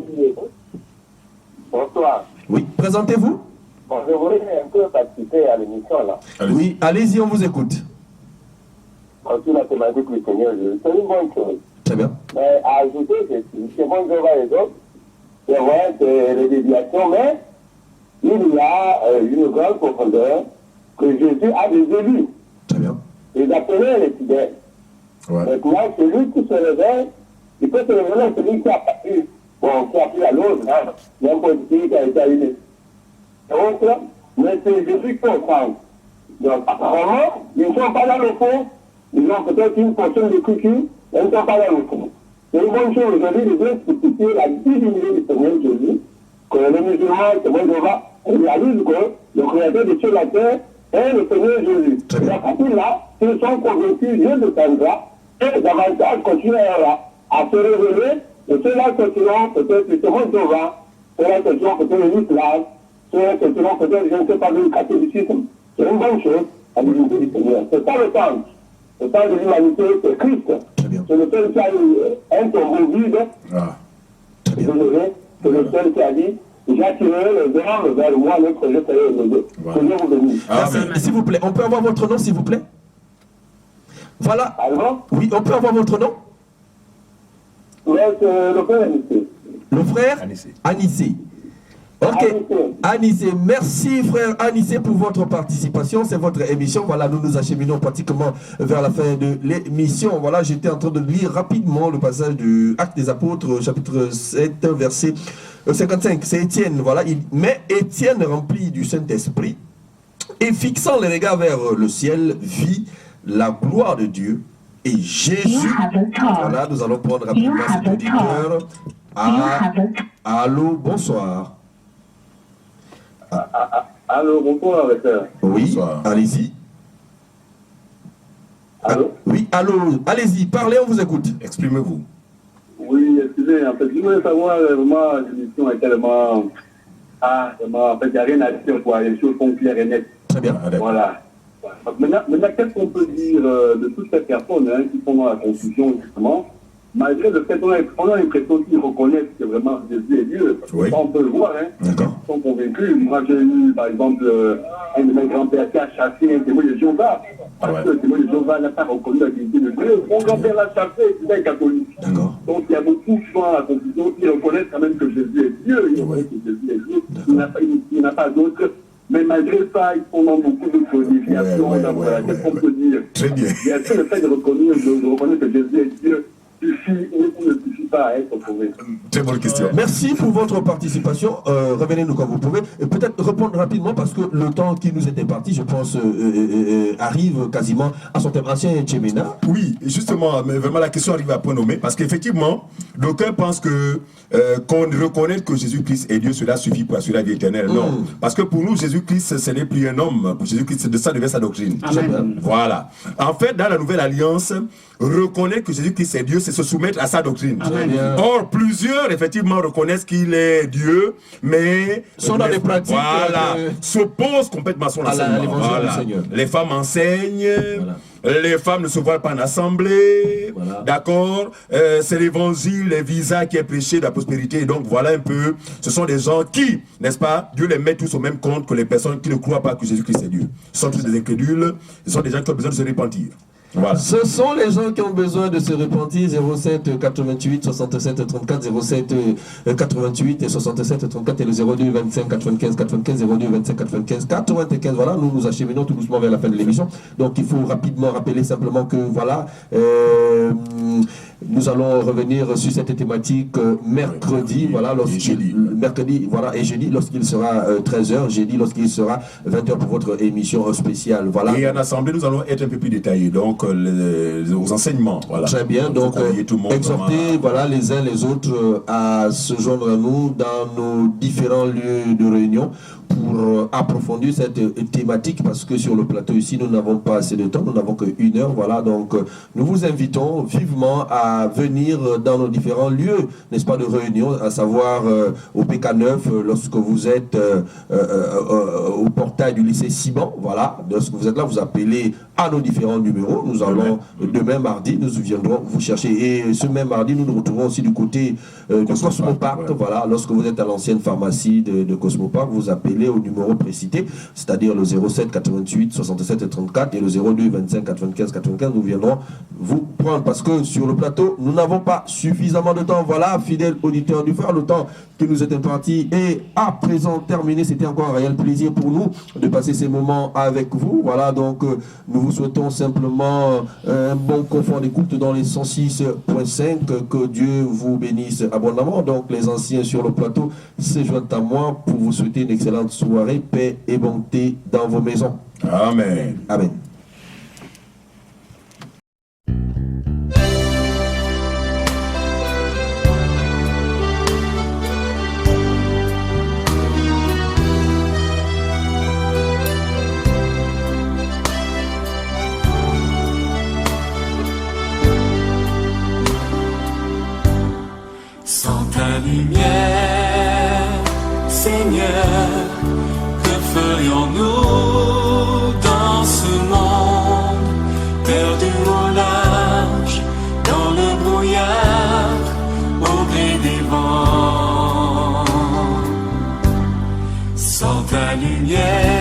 Bonsoir. Oui, présentez-vous. Bon, je voulais un peu participer à l'émission là. Oui, allez-y, on vous écoute. Sur la thématique du Seigneur Jésus. C'est une bonne chose. Très bien. Mais à ajouter, c'est bon, je vois les autres. C'est vrai, c'est les déviations, mais il y a une grande profondeur que Jésus a des élus. Très bien. Les appelés les fidèles. Ouais. Maintenant, celui qui se réveille, il peut se révéler celui qui a pris, qui a pris la lose, hein. Il y a un politique qui a été allumé. Donc, mais c'est Jésus qui comprend. Donc, apparemment, ils ne sont pas dans le fond. Ils ont peut-être une portion de culture, mais ils ne sont pas dans le fond. C'est une bonne chose aujourd'hui de Dieu spécifier la divinité du Seigneur Jésus, que les musulmans, c'est bon, ils réalisent que le créateur de Dieu la terre est le Seigneur Jésus. Et à partir de là, ils sont convaincus, Dieu descendra et davantage continuera à se révéler. Et ceux-là continueront peut-être le Seigneur Jéhovah, ceux-là continueront peut-être l'islam, ceux-là continueront peut-être, je ne sais pas, le catholicisme. C'est une bonne chose, la divinité du Seigneur. C'est ça le temps. Le temps de l'humanité, c'est Christ. C'est le seul qui a eu un tombeau vide. Ah. Très bien. C'est le seul qui a dit, j'attirerai les hommes vers moi, l'autre je serai heureux. Que Dieu vous bénisse. Merci. S'il vous plaît, on peut avoir votre nom, s'il vous plaît? Voilà. Alors, Oui, on peut avoir votre nom? oui, c'est le frère Anissé. Le frère Anissé. Anissé. Ok, Anissé, merci frère Anissé pour votre participation, c'est votre émission. Voilà, nous nous acheminons pratiquement vers la fin de l'émission. Voilà, j'étais en train de lire rapidement le passage du Acte des Apôtres, chapitre 7, verset 55. C'est Étienne, voilà. Mais Étienne, rempli du Saint-Esprit, et fixant les regards vers le ciel, vit la gloire de Dieu et Jésus. Voilà, nous allons prendre rapidement cet auditeur. Allô, bonsoir. Allô, bonsoir, avec Oui, Bonsoir. allez-y. Allô? Oui, allô, allez-y, parlez, on vous écoute. Exprimez-vous. Oui, excusez, en fait, je voulais savoir vraiment, l'émission est tellement. Vraiment, en fait, il n'y a rien à dire, quoi. Les choses sont claires et nettes. Très bien. Ah, d'accord. Voilà. Maintenant qu'est-ce qu'on peut dire de toutes ces personnes qui sont dans la confusion, justement, malgré le fait qu'on a l'impression qu'ils reconnaissent que vraiment Jésus est Dieu. Oui. On peut le voir, hein. D'accord. Ils sont convaincus. Moi, j'ai eu, par exemple, un de mes grands-pères qui a chassé un témoin de Jéhovah. Parce que le témoin de Jéhovah n'a pas reconnu la divinité de Dieu. Mon grand-père l'a chassé, il est catholique. D'accord. Donc, il y a beaucoup qui sont dans la confusion qui reconnaissent quand même que Jésus est Dieu. Ils reconnaissent que Jésus est Dieu. Il n'y en a pas d'autres. Mais malgré ça, ils sont dans beaucoup de déviations. Qu'est-ce qu'on peut dire? Très bien. Bien sûr, le fait de reconnaître que Jésus est Dieu suffit ou ne suffit pas à être sauvé. Très bonne question. Merci pour votre participation. Revenez-nous quand vous pouvez. Peut-être répondre rapidement parce que le temps qui nous était parti, je pense, arrive quasiment à son terme. Ancien Tchemena. Oui, justement, mais vraiment la question arrive à point nommé parce qu'effectivement, d'aucuns pensent que qu'on reconnaît que Jésus-Christ est Dieu, cela suffit pour assurer la vie éternelle. Non, parce que pour nous, Jésus-Christ, ce n'est plus un homme. Pour Jésus-Christ, de ça devait sa doctrine. Amen. Voilà. En fait, dans la Nouvelle Alliance, reconnaître que Jésus-Christ est Dieu, c'est se soumettre à sa doctrine. Amen. Or, plusieurs, effectivement, reconnaissent qu'il est Dieu, mais Sont dans des pratiques, voilà, s'opposent complètement à son à enseignement. l'évangile Voilà. du Seigneur. Les femmes enseignent, Voilà. les femmes ne se voient pas en assemblée, Voilà. d'accord, c'est l'évangile, les visas qui est prêché de la prospérité. Et donc voilà un peu, ce sont des gens qui, n'est-ce pas, Dieu les met tous au même compte que les personnes qui ne croient pas que Jésus-Christ est Dieu. Ce sont tous des incrédules, ce sont des gens qui ont besoin de se repentir. Voilà. Ce sont les gens qui ont besoin de se repentir. 07 88 67 34, 07 88 et 67 34 et le 02 25 95 95, 02 25 95 95. Voilà, nous acheminons tout doucement vers la fin de l'émission. Donc il faut rapidement rappeler simplement que voilà, nous allons revenir sur cette thématique mercredi, voilà, mercredi, voilà, et jeudi lorsqu'il sera 13h, jeudi lorsqu'il sera 20h pour votre émission spéciale. Voilà. Et en assemblée, nous allons être un peu plus détaillés. Donc aux enseignements, voilà. Très bien, donc exhortez voilà, les uns les autres à se joindre à nous dans nos différents lieux de réunion pour approfondir cette thématique, parce que sur le plateau ici nous n'avons pas assez de temps, nous n'avons qu'une heure, voilà, donc nous vous invitons vivement à venir dans nos différents lieux, n'est-ce pas, de réunion, à savoir au PK9 lorsque vous êtes au portail du lycée Siban, voilà, lorsque vous êtes là, vous appelez à nos différents numéros, nous allons demain mardi, nous viendrons vous chercher, et ce même mardi nous nous retrouvons aussi du côté de Cosmopark, voilà, lorsque vous êtes à l'ancienne pharmacie de Cosmopark, vous appelez au numéro précité, c'est-à-dire le 07 88 67 34 et le 02 25 95 95, nous viendrons vous prendre, parce que sur le plateau, nous n'avons pas suffisamment de temps. Voilà, fidèles auditeurs du phare, le temps qui nous est imparti est à présent terminé. C'était encore un réel plaisir pour nous de passer ces moments avec vous. Voilà, donc nous vous souhaitons simplement un bon confort d'écoute dans les 106.5, que Dieu vous bénisse abondamment. Donc les anciens sur le plateau se joignent à moi pour vous souhaiter une excellente soirée, paix et bonté dans vos maisons. Amen. Amen. Sans ta lumière, Seigneur, que ferions-nous dans ce monde perdu au large, dans le brouillard, au gré des vents? Sans ta lumière,